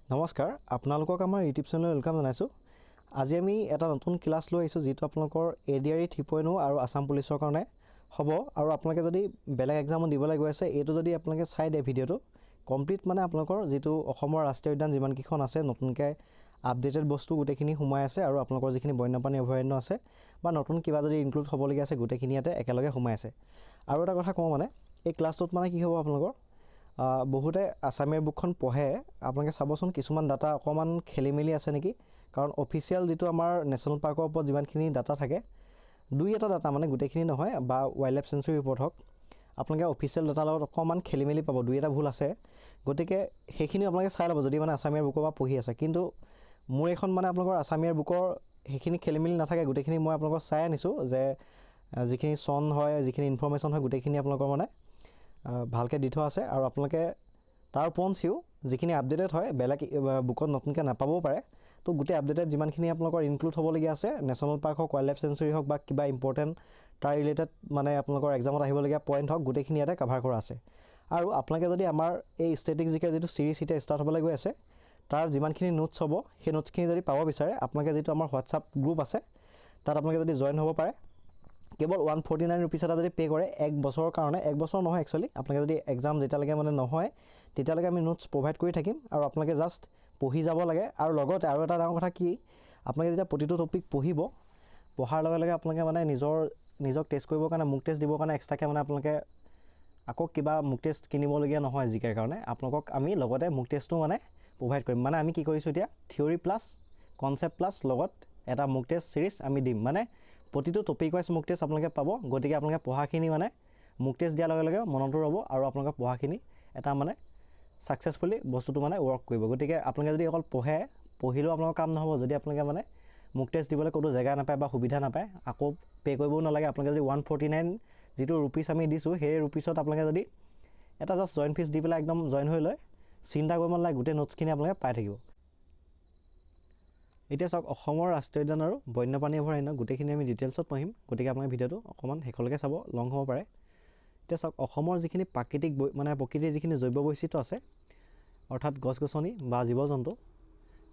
নমস্কাৰ আপোনালোকক আমাৰ ইউটিউব চেনেল ওয়েলকাম জনাইছো। আজি আমি এটা নতুন ক্লাস লৈ আইছো যেটো আপোনালোকৰ এডিআৰই 3.0 আৰু আসাম পুলিচৰ কাৰণে হ'ব আৰু আপোনালোকে যদি বেলেগ এক্সাম দিবলৈ গৈ আছে এটো যদি আপোনালোকে চাই দে ভিডিওটো কমপ্লিট মানে আপোনালোকৰ যেটো অসমৰ ৰাষ্ট্ৰীয় উদ্যান যিমান কিখন আছে নতুনকে আপডেটেড বস্তু গুটেখিনি সোমাই আছে আৰু আপোনালোকৰ যিখিনি বন্যপ্ৰাণী অভয়াৰণ্য আছে বা নতুন কিবা যদি ইনক্লুড হ'বলগীয়া আছে গুটেখিনি ইয়াতে একেলগে সোমাই আছে। আৰু এটা কথা কওঁ মানে এই ক্লাছটোত মানে কি হ'ব আপোনালোকৰ বহুতে আসামিৰ বুকখন পঢ়ে আপোনালোকে চাবচোন কিছুমান ডাটা অকমান খেলিমেলি আছে নেকি কাৰণ অফিচিয়াল যেটো আমাৰ নেশনাল পাৰ্কৰ ওপৰত যিমানখিনি ডাটা থাকে দুই এটা ডাটা মানে গুটেখিনি নহয় বা ওয়াইল্ড লাইফ সেঞ্চুৰী ৰিপৰ্ট হক আপোনালোকে অফিচিয়াল ডাটা লগত অকমান খেলিমেলি পাব দুই এটা ভুল আছে গতিকে সেইখিনি আপোনালোকে চাই ল'ব যদি মানে আসামিৰ বুকৰ পৰা পঢ়ি আছে কিন্তু মোৰ এখন মানে আপোনালোকৰ আসামিৰ বুকৰ সেইখিনি খেলিমেলি নাথাকে গুটেখিনি মই আপোনালোকক চাই আনিছো যে যিখিনি সন হয় যিখিনি ইনফৰমেশন হয় গুটেখিনি আপোনালোকৰ মানে ভালকে দি থোৱা আছে আৰু আপোনালোকে তাৰ পঞ্চিও যিখিনি আপডেটেড হয় বেলেগ বুকত নতুনকে নাপাবও পাৰে তো গুটে আপডেটেড যিমানখিনি আপোনালোকৰ ইনক্লুড হ'বলগীয়া আছে নেশনাল পাৰ্ক হক ওয়াইল্ড লাইফ সেঞ্চুৰী হক বা কিবা ইম্পৰ্টেন্ট তাৰ ৰিলেটেড মানে আপোনালোকৰ এক্সামত আহিবলগীয়া পইণ্ট হক গুটেখিনি ইয়াতে কভাৰ কৰা আছে আৰু আপোনালোকে যদি আমাৰ এই ষ্টেটিক জিকে যেটো সিৰিজ ইটা ষ্টাৰ্ট হ'বলৈ গৈ আছে তাৰ যিমানখিনি নোটছ হ'ব সেই নোটছখিনি যদি পাব বিচাৰে আপোনালোকে যেটো আমাৰ WhatsApp গ্ৰুপ আছে তাত আপোনালোকে যদি জয়েন হ'ব পাৰে কেৱল 149 रुपीस এটা যদি পে কৰে এক বছৰৰ কাৰণে এক বছৰ নহয় একচুয়ালি আপোনালোকে যদি এক্সাম যেটালৈকে মানে নহয় তেতিয়ালৈকে আমি নোটছ প্ৰভাইড কৰি থাকিম আৰু আপোনালোকে জাস্ট পঢ়ি যাব লাগে আৰু লগতে আৰু এটা ডাঙৰ কথা কি আপোনালোকে যেতিয়া প্ৰতিটো টপিক পঢ়িব পঢ়াৰ লগে লগে আপোনালোকে মানে নিজক টেষ্ট কৰিবৰ কাৰণে মুক টেষ্ট দিবৰ কাৰণে এক্সট্ৰাকে মানে আপোনালোকে আকৌ কিবা মুক টেষ্ট কিনিবলগীয়া নহয় জিকেৰ কাৰণে আপোনালোকক আমি লগতে মুক টেষ্টটো মানে প্ৰভাইড কৰিম মানে আমি কি কৰিছো এতিয়া থিওৰি প্লাস কনসেপ্ট প্লাস লগত এটা মুক টেষ্ট সিৰিজ আমি দিম মানে প্ৰতিটো টপিক ওয়াইজ মুক টেষ্ট আপোনালোকে পাব গতিকে আপোনালোকে পঢ়াখিনি মানে মুক টেষ্ট দিয়াৰ লগে লগে মনটো ৰব আৰু আপোনালোকে পঢ়াখিনি এটা মানে সাকসেসফুলি বস্তুটো মানে ওয়াৰ্ক কৰিব গতিকে আপোনালোকে যদি অকল পঢ়িলেও আপোনালোকৰ কাম নহব যদি আপোনালোকে মানে মুক টেষ্ট দিবলৈ কোনো জায়গা নাপায় বা সুবিধা নাপায় আকৌ পে কৰিবও নালাগে আপোনালোকে যদি 149 যেটো रुपीस আমি দিছো সেই रुपीसত আপোনালোকে যদি এটা জাস্ট জয়েন ফিস দি পেলাই একদম জয়েন হৈ লয় চিন্তা কৰিব নালাগে গুটে নোটছখিনি আপোনালোকে পাই থাকিব। এতিয়া সক অসমৰ ৰাষ্ট্ৰীয় উদ্যান আৰু বন্যপ্ৰাণী অভয়াৰণ্য গুটেখিনি আমি ডিটেইলছত পঢ়িম গতিকে আপোনালোকে ভিডিওটো অকমান হেকলৈকে চাব লং হ'ব পাৰে। এতিয়া সক অসমৰ যিখিনি প্ৰাকৃতিক মানে প্ৰকৃতিৰ যিখিনি জৈৱ বৈচিত্ৰ্য আছে অৰ্থাৎ গছ-গছনি বা জীৱ-জন্তু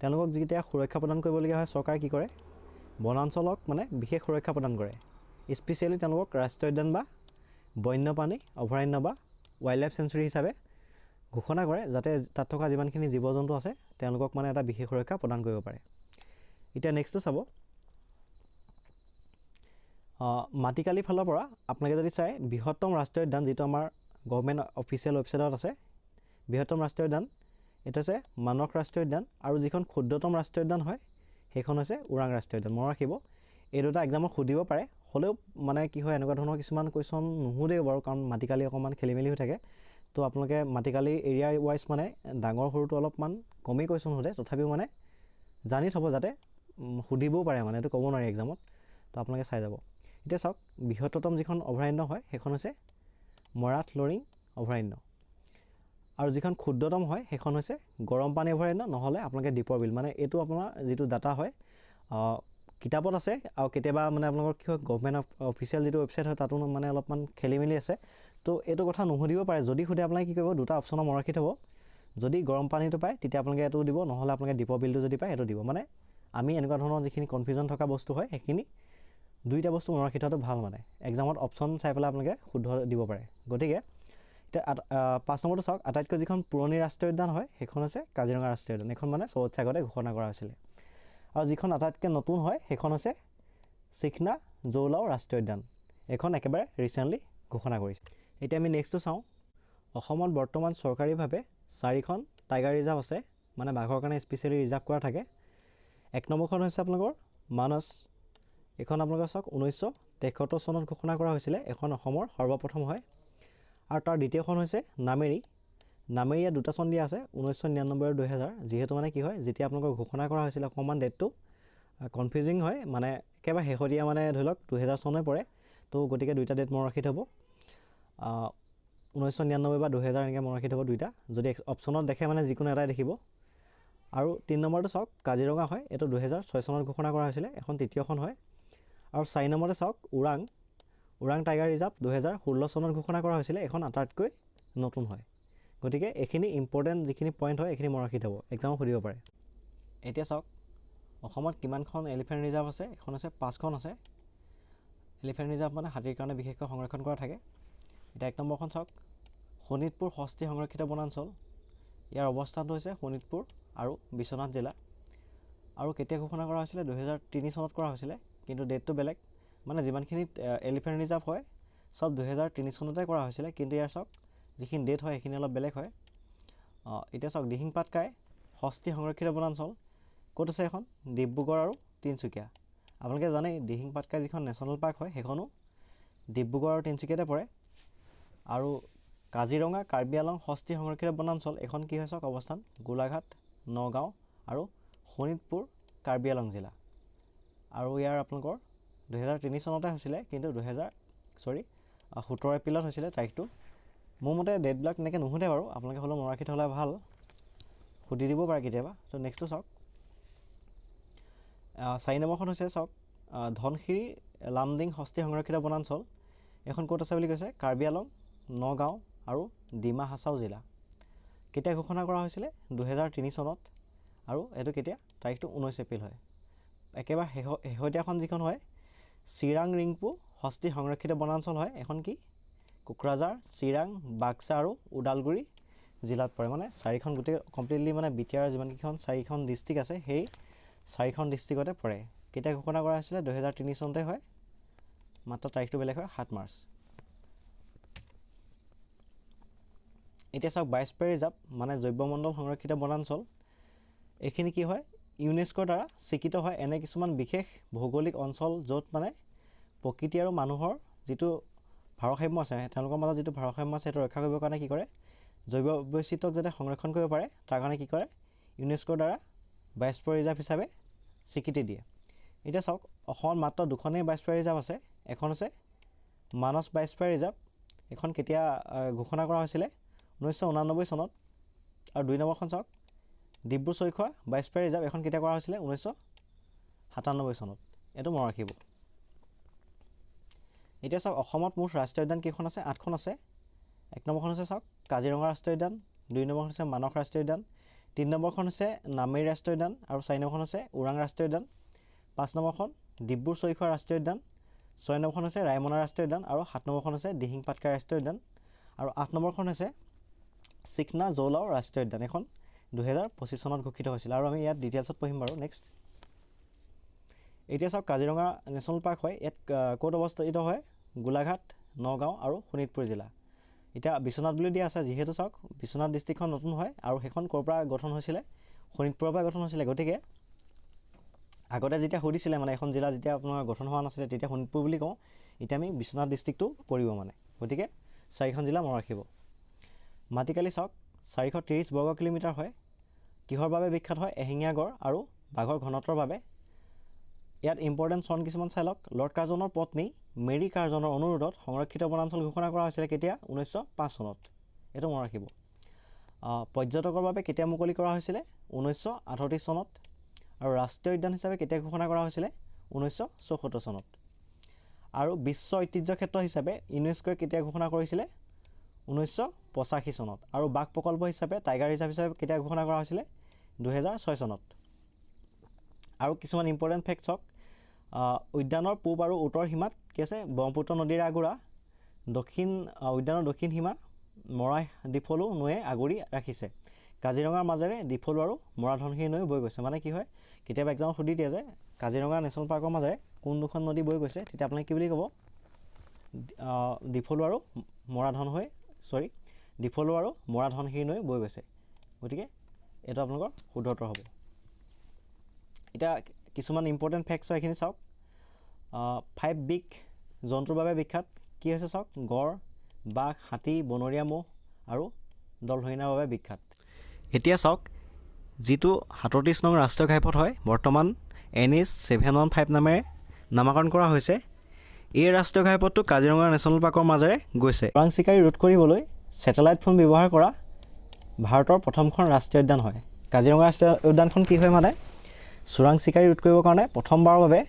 তেওঁলোকক যেতিয়া সুৰক্ষা প্ৰদান কৰিবলগীয়া হয় চৰকাৰে কি কৰে বনাঞ্চলক মানে বিশেষ সুৰক্ষা প্ৰদান কৰে স্পেশালি তেওঁলোকক ৰাষ্ট্ৰীয় উদ্যান বা বন্যপ্ৰাণী অভয়াৰণ্য বা ওয়াইল্ড লাইফ সেঞ্চুৰী হিচাপে ঘোষণা কৰে যাতে তাত থকা যিমানখিনি জীৱ-জন্তু আছে তেওঁলোকক মানে এটা বিশেষ সুৰক্ষা প্ৰদান কৰিব পাৰে। এটা নেক্সটটো চাব মাটিকালি ফালৰ পৰা আপোনালোকে যদি চাই বৃহত্তম ৰাষ্ট্ৰীয় উদ্যান যেটো আমাৰ গভৰ্ণমেণ্ট অফিচিয়েল ৱেবছাইটত আছে বৃহত্তম ৰাষ্ট্ৰীয় উদ্যান এটা আছে মানস ৰাষ্ট্ৰীয় উদ্যান আৰু যিখন ক্ষুদ্ৰতম ৰাষ্ট্ৰীয় উদ্যান হয় সেইখন হৈছে ওৰাং ৰাষ্ট্ৰীয় উদ্যান মনত ৰাখিব এই দুটা এক্সামত সুধিব পাৰে হলেও মানে কি হয় এনেকুৱা ধৰণৰ কিছুমান কোৱেশ্চন নুহুদেও বাৰু কাৰণ মাটিকালি অকমান খেলিমেলি হৈ থাকে তো আপোনালোকে মাটিকালি এৰিয়া ওয়াইজ মানে ডাঙৰ সৰুটো অলপমান কমেই কোৱেশ্চন হ'লে তথাপিও মানে জানি থব যাতে সুধিবও পাৰে মানে এটো ক'ব নোৱাৰি এক্সামত তো আপোনালোকে চাই যাব। এতিয়া সক বৃহত্তম যিখন অভয়াৰণ্য হয় সেইখন হৈছে মৰাঠ লৰিং অভয়াৰণ্য আৰু যিখন ক্ষুদ্ৰতম হয় সেইখন হৈছে গৰমপানী অভয়াৰণ্য নহলে আপোনালোকে দীপৰ বিল মানে এটো আপোনাৰ যেটো ডাটা হয় কিতাপত আছে আৰু কেতিয়াবা মানে আপোনালোকৰ কি হয় গভৰ্ণমেণ্ট অফিচিয়েল যেটো ৱেবছাইট হয় তাতো মানে অলপমান খেলিমেলি আছে তো এটো কথা নুহুদিব পাৰে যদি খুদে আপোনালোকে কি কৰিব দুটা অপচনৰ মৰাখি থব যদি গৰম পানীটো পায় তেতিয়া আপোনালোকে এটো দিব নহলে আপোনালোকে দীপৰ বিলটো যদি পায় এটো দিব মানে আমি এনেকুৱা ধৰণৰ যিখিনি কনফিউজন থকা বস্তু হয় সেইখিনি দুইটা বস্তু মনত ৰাখিটো ভাল মানে এক্সামত অপচন চাই পেলাই আপোনালোকে শুদ্ধ দিব পাৰে গতিকে এটা 5 নম্বৰটো চাওক আটাইতকৈ যিখন পুৰণি ৰাষ্ট্ৰীয় উদ্যান হয় সেইখন আছে কাজিৰঙা ৰাষ্ট্ৰীয় উদ্যান এখন মানে সবতছে আগতে ঘোষণা কৰা হৈছিল আৰু যিখন আটাইতকৈ নতুন হয় সেইখন আছে চিখনা জৌলাও ৰাষ্ট্ৰীয় উদ্যান এখন একেবাৰে ৰিসেন্টলি ঘোষণা কৰিছে। এতিয়া আমি নেক্সটটো চাও অসমত বৰ্তমান চৰকাৰীভাৱে 4খন টাইগাৰ ৰিজাৰ্ভ আছে মানে বাঘৰ কাৰণে স্পেশালি ৰিজাৰ্ভ কৰা থাকে এক নম্বৰখন হৈছে আপোনালোকৰ মানস এখন আপোনালোকৰ সক 1973 চনত ঘোষণা কৰা হৈছিল এখন অসমৰ সৰ্বপ্ৰথম হয় আৰু তাৰ দ্বিতীয়খন হৈছে নামেৰিয়া দুটা চন দিয়া আছে 1999 আৰু 2000 যেহেতু মানে কি হয় যেতিয়া আপোনালোকৰ ঘোষণা কৰা হৈছিল অকমান ডেটটো কনফিউজিং হয় মানে একেবাৰে শেহতীয়া মানে ধৰিলক 2000 চনলৈ পৰে তো গতিকে দুইটা ডেট মনত ৰাখি থব 1999 বা 2000 এনেকৈ মনত ৰাখি থব দুইটা যদি অপচনত দেখে মানে যিকোনো এটাই দেখিব আৰু 3 নম্বৰটো চাওক কাজিৰঙা হয় এটো 2006 চনত ঘোষণা কৰা হৈছিল এখন তৃতীয়খন হয় আৰু 4 নম্বৰতে চাওক ওৰাং টাইগাৰ ৰিজাৰ্ভ 2016 চনত ঘোষণা কৰা হৈছিল এখন আটাইতকৈ নতুন হয় গতিকে এইখিনি ইম্পৰ্টেণ্ট যিখিনি পইণ্ট হয় এইখিনি মনত ৰাখি থ'ব, এক্সামত সুধিব পাৰে। এতিয়া চাওক অসমত কিমানখন এলিফেণ্ট ৰিজাৰ্ভ আছে? এখন আছে 5খন আছে। এলিফেণ্ট ৰিজাৰ্ভ মানে হাতীৰ কাৰণে বিশেষকৈ সংৰক্ষণ কৰা থাকে। এতিয়া 1 নম্বৰখন চাওক, শোণিতপুৰ হস্তি সংৰক্ষিত বনাঞ্চল। ইয়াৰ অৱস্থানটো হৈছে শোণিতপুৰ আৰু বিশ্বনাথ জিলা। আৰু কেতিয়া ঘোষণা কৰা হৈছিলে? 2003 চনত কৰা হৈছিলে, কিন্তু ডেটটো বেলেগ। মানে যিমানখিনি এলিফেণ্ট ৰিজাৰ্ভ হয় চব 2003 চনতে কৰা হৈছিলে, কিন্তু ইয়াৰ চাওক যিখিনি ডেট হয় সেইখিনি অলপ বেলেগ হয়। এতিয়া চাওক দিহিং পাটকাই হস্তি সংৰক্ষিত বনাঞ্চল ক'ত আছে? এখন ডিব্ৰুগড় আৰু তিনিচুকীয়া। আপোনালোকে জানেই দিহিং পাটকাই যিখন নেশ্যনেল পাৰ্ক হয় সেইখনো ডিব্ৰুগড় আৰু তিনিচুকীয়াতে পৰে। আৰু কাজিৰঙা কাৰ্বি আংলং হস্তি সংৰক্ষিত বনাঞ্চল এখন কি হয় চাওক অৱস্থান? গোলাঘাট, নগাঁও আৰু শোণিতপুৰ কাৰ্বি আংলং জিলা। আৰু ইয়াৰ আপোনালোকৰ 2003 চনতে হৈছিলে, কিন্তু 17 এপ্ৰিলত হৈছিলে তাৰিখটো। মোৰ মতে ডেটবিলাক তেনেকৈ নুসুধে বাৰু, আপোনালোকে হ'লেও মনত ৰাখি থ'লে ভাল, সুধি দিব পাৰে কেতিয়াবা। তো নেক্সটটো চাওক 4 নম্বৰখন হৈছে চাওক ধনশিৰি লামডিং হস্তি সংৰক্ষিত বনাঞ্চল। এখন ক'ত আছে বুলি কৈছে? কাৰ্বি আংলং, নগাঁও আৰু ডিমা হাছাও জিলা। কেতিয়া ঘোষণা কৰা হৈছিলে? 2003 চনত। আৰু এইটো কেতিয়া? তাৰিখটো 19 এপ্ৰিল হয়। একেবাৰে শেহতীয়াখন যিখন হয় চিৰাং ৰিংপু হস্তি সংৰক্ষিত বনাঞ্চল হয়। এখন কি? কোকৰাঝাৰ, চিৰাং, বাক্সা আৰু ওদালগুৰি জিলাত পৰে। মানে 4খন গোটেই কমপ্লিটলি মানে বিটিআৰ যিমানকেইখন 4খন ডিষ্ট্ৰিক্ট আছে সেই 4খন ডিষ্ট্ৰিক্টতে পৰে। কেতিয়া ঘোষণা কৰা হৈছিলে? 2003 চনতে হয়, মাত্ৰ তাৰিখটো বেলেগ হয়, 7 মাৰ্চ। এতিয়া চাওক বায়স্ফিয়াৰ ৰিজাৰ্ভ মানে জৈৱমণ্ডল সংৰক্ষিত বনাঞ্চল। এইখিনি কি হয়? ইউনেস্কোৰ দ্বাৰা স্বীকৃত হয় এনে কিছুমান বিশেষ ভৌগোলিক অঞ্চল য'ত মানে প্ৰকৃতি আৰু মানুহৰ যিটো ভাৰসাম্য আছে, তেওঁলোকৰ মাজত যিটো ভাৰসাম্য আছে সেইটো ৰক্ষা কৰিবৰ কাৰণে কি কৰে? জৈৱ বৈচিত্ৰ্যক যাতে সংৰক্ষণ কৰিব পাৰে তাৰ কাৰণে কি কৰে? ইউনেস্কোৰ দ্বাৰা বায়স্ফিয়াৰ ৰিজাৰ্ভ হিচাপে স্বীকৃতি দিয়ে। এতিয়া চাওক অসমত মাত্ৰ 2খনেই বায়স্ফিয়াৰ ৰিজাৰ্ভ আছে। এখন আছে মানস বায়স্ফিয়াৰ ৰিজাৰ্ভ। এখন কেতিয়া ঘোষণা কৰা হৈছিলে? 1989 চনত। আৰু 2 নম্বৰখন চাওক ডিব্ৰু-চৈখোৱা বায়স্ফিয়াৰ ৰিজাৰ্ভ। এখন কেতিয়া কৰা হৈছিলে? 1997 চনত। এইটো মনত ৰাখিব। এতিয়া চাওক অসমত মুঠ ৰাষ্ট্ৰীয় উদ্যান কেইখন আছে? 8খন আছে। 1 নম্বৰখন হৈছে চাওক কাজিৰঙা ৰাষ্ট্ৰীয় উদ্যান, 2 নম্বৰখন হৈছে মানস ৰাষ্ট্ৰীয় উদ্যান, 3 নম্বৰখন হৈছে নামেৰি ৰাষ্ট্ৰীয় উদ্যান আৰু 4 নম্বৰখন হৈছে ওৰাং ৰাষ্ট্ৰীয় উদ্যান, 5 নম্বৰখন ডিব্ৰু-চৈখোৱা ৰাষ্ট্ৰীয় উদ্যান, 6 নম্বৰখন হৈছে ৰায়মনা ৰাষ্ট্ৰীয় উদ্যান আৰু 7 নম্বৰখন হৈছে দিহিং পাটকাই ৰাষ্ট্ৰীয় উদ্যান আৰু 8 নম্বৰখন হৈছে চিকনা জৌলাও ৰাষ্ট্ৰীয় উদ্যান। এখন 2025 চনত ঘোষিত হৈছিল আৰু আমি ইয়াত ডিটেইলছত পঢ়িম বাৰু নেক্সট। এতিয়া চাওক কাজিৰঙা নেশ্যনেল পাৰ্ক হয়। ইয়াত ক'ত অৱস্থিত হয়? গোলাঘাট, নগাঁও আৰু শোণিতপুৰ জিলা। এতিয়া বিশ্বনাথ বুলি দিয়া আছে, যিহেতু চাওক বিশ্বনাথ ডিষ্ট্ৰিক্টখন নতুন হয় আৰু সেইখন ক'ৰ পৰা গঠন হৈছিলে? শোণিতপুৰৰ পৰা গঠন হৈছিলে। গতিকে আগতে যেতিয়া সুধিছিলে মানে এখন জিলা যেতিয়া আপোনাৰ গঠন হোৱা নাছিলে তেতিয়া শোণিতপুৰ বুলি কওঁ, এতিয়া আমি বিশ্বনাথ ডিষ্ট্ৰিক্টটো পৰিব মানে। গতিকে 4খন জিলা মনত ৰাখিব। মাটিকালি চাওক 430 বৰ্গ কিলোমিটাৰ হয়। কিহৰ বাবে বিখ্যাত হয়? এশিঙীয়া গড় আৰু বাঘৰ ঘনত্বৰ বাবে। ইয়াত ইম্পৰ্টেণ্ট চন কিছুমান চাই লওক। লৰ্ড কাৰ্জনৰ পত্নী মেৰী কাৰ্জনৰ অনুৰোধত সংৰক্ষিত বনাঞ্চল ঘোষণা কৰা হৈছিলে কেতিয়া? 1905 চনত। এইটো মনত ৰাখিব। পৰ্যটকৰ বাবে কেতিয়া মুকলি কৰা হৈছিলে? 1938 চনত। আৰু ৰাষ্ট্ৰীয় উদ্যান হিচাপে কেতিয়া ঘোষণা কৰা হৈছিলে? 1974 চনত। আৰু বিশ্ব ঐতিহ্য ক্ষেত্ৰ হিচাপে ইউনেস্কোৱে কেতিয়া ঘোষণা কৰিছিলে? 1985 চনত। আৰু বাঘ প্ৰকল্প হিচাপে টাইগাৰ ৰিজাৰ্ভ হিচাপে কেতিয়া ঘোষণা কৰা হৈছিলে? 2006 চনত। আৰু কিছুমান ইম্পৰ্টেণ্ট ফেক্ট হওক উদ্যানৰ পূব আৰু উত্তৰ সীমাত কি আছে? ব্ৰহ্মপুত্ৰ নদীৰে আগুৰা। উদ্যানৰ দক্ষিণ সীমা মৰাই ডিফলু নৈয়ে আগুৰি ৰাখিছে। কাজিৰঙাৰ মাজেৰে ডিফলু আৰু মৰা ধনশিৰি নৈ বৈ গৈছে। মানে কি হয় কেতিয়াবা এক্সামত সুধি দিয়ে যে কাজিৰঙা নেশ্যনেল পাৰ্কৰ মাজেৰে কোন দুখন নদী বৈ গৈছে, তেতিয়া আপোনালোকে কি বুলি ক'ব? ডিফলু আৰু মৰা ধনশিৰি নৈ বৈ গৈছে। গতিকে এইটো আপোনালোকৰ শুদ্ধ উত্তৰ হ'ব। এতিয়া কিছুমান ইম্পৰ্টেণ্ট ফেক্টছ হয়, এইখিনি চাওক। 5 বিগ জন্তুৰ বাবে বিখ্যাত কি হৈছে চাওক? গড়, বাঘ, হাতী, বনৰীয়া ম'হ আৰু দলহৰিণাৰ বাবে বিখ্যাত। এতিয়া চাওক যিটো 37 নং ৰাষ্ট্ৰীয় ঘাইপথ হয় বৰ্তমান NH 715 নামেৰে নামাকৰণ কৰা হৈছে। এই ৰাষ্ট্ৰীয় ঘাইপথটো কাজিৰঙা নেশ্যনেল পাৰ্কৰ মাজেৰে গৈছে। চোৰাং চিকাৰী ৰোধ কৰিবলৈ ছেটেলাইট ফোন ব্যৱহাৰ কৰা ভাৰতৰ প্ৰথমখন ৰাষ্ট্ৰীয় উদ্যান হয়। কাজিৰঙা ৰাষ্ট্ৰীয় উদ্যানখন কি হয় মানে চোৰাং চিকাৰী ৰোধ কৰিবৰ কাৰণে প্ৰথমবাৰৰ বাবে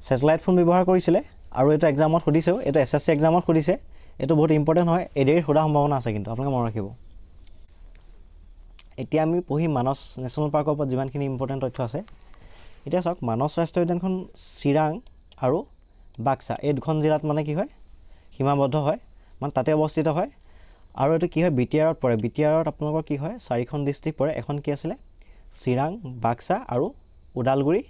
ছেটেলাইট ফোন ব্যৱহাৰ কৰিছিলে। আৰু এইটো এক্সামত সুধিছেও, এইটো SSC এক্সামত সুধিছে। এইটো বহুত ইম্পৰ্টেণ্ট হয়, এডিআৰিত সোধাৰ সম্ভাৱনা আছে কিন্তু আপোনালোকে মনত ৰাখিব। এতিয়া আমি পঢ়িম মানস নেশ্যনেল পাৰ্কৰ ওপৰত যিমানখিনি ইম্পৰ্টেণ্ট তথ্য আছে। এতিয়া চাওক মানস ৰাষ্ট্ৰীয় উদ্যানখন চিৰাং আৰু বাক্সা এই দুখন জিলাত মানে কি হয় সীমাবদ্ধ হয়, মানে তাতে অৱস্থিত হয়। আৰু এইটো কি হয় বিটিআৰত পৰে। বিটিআৰত আপোনালোকৰ কি হয় 4খন ডিষ্ট্ৰিক্ট পৰে। এখন কি আছিলে চিৰাং, বাক্সা আৰু ওদালগুৰি।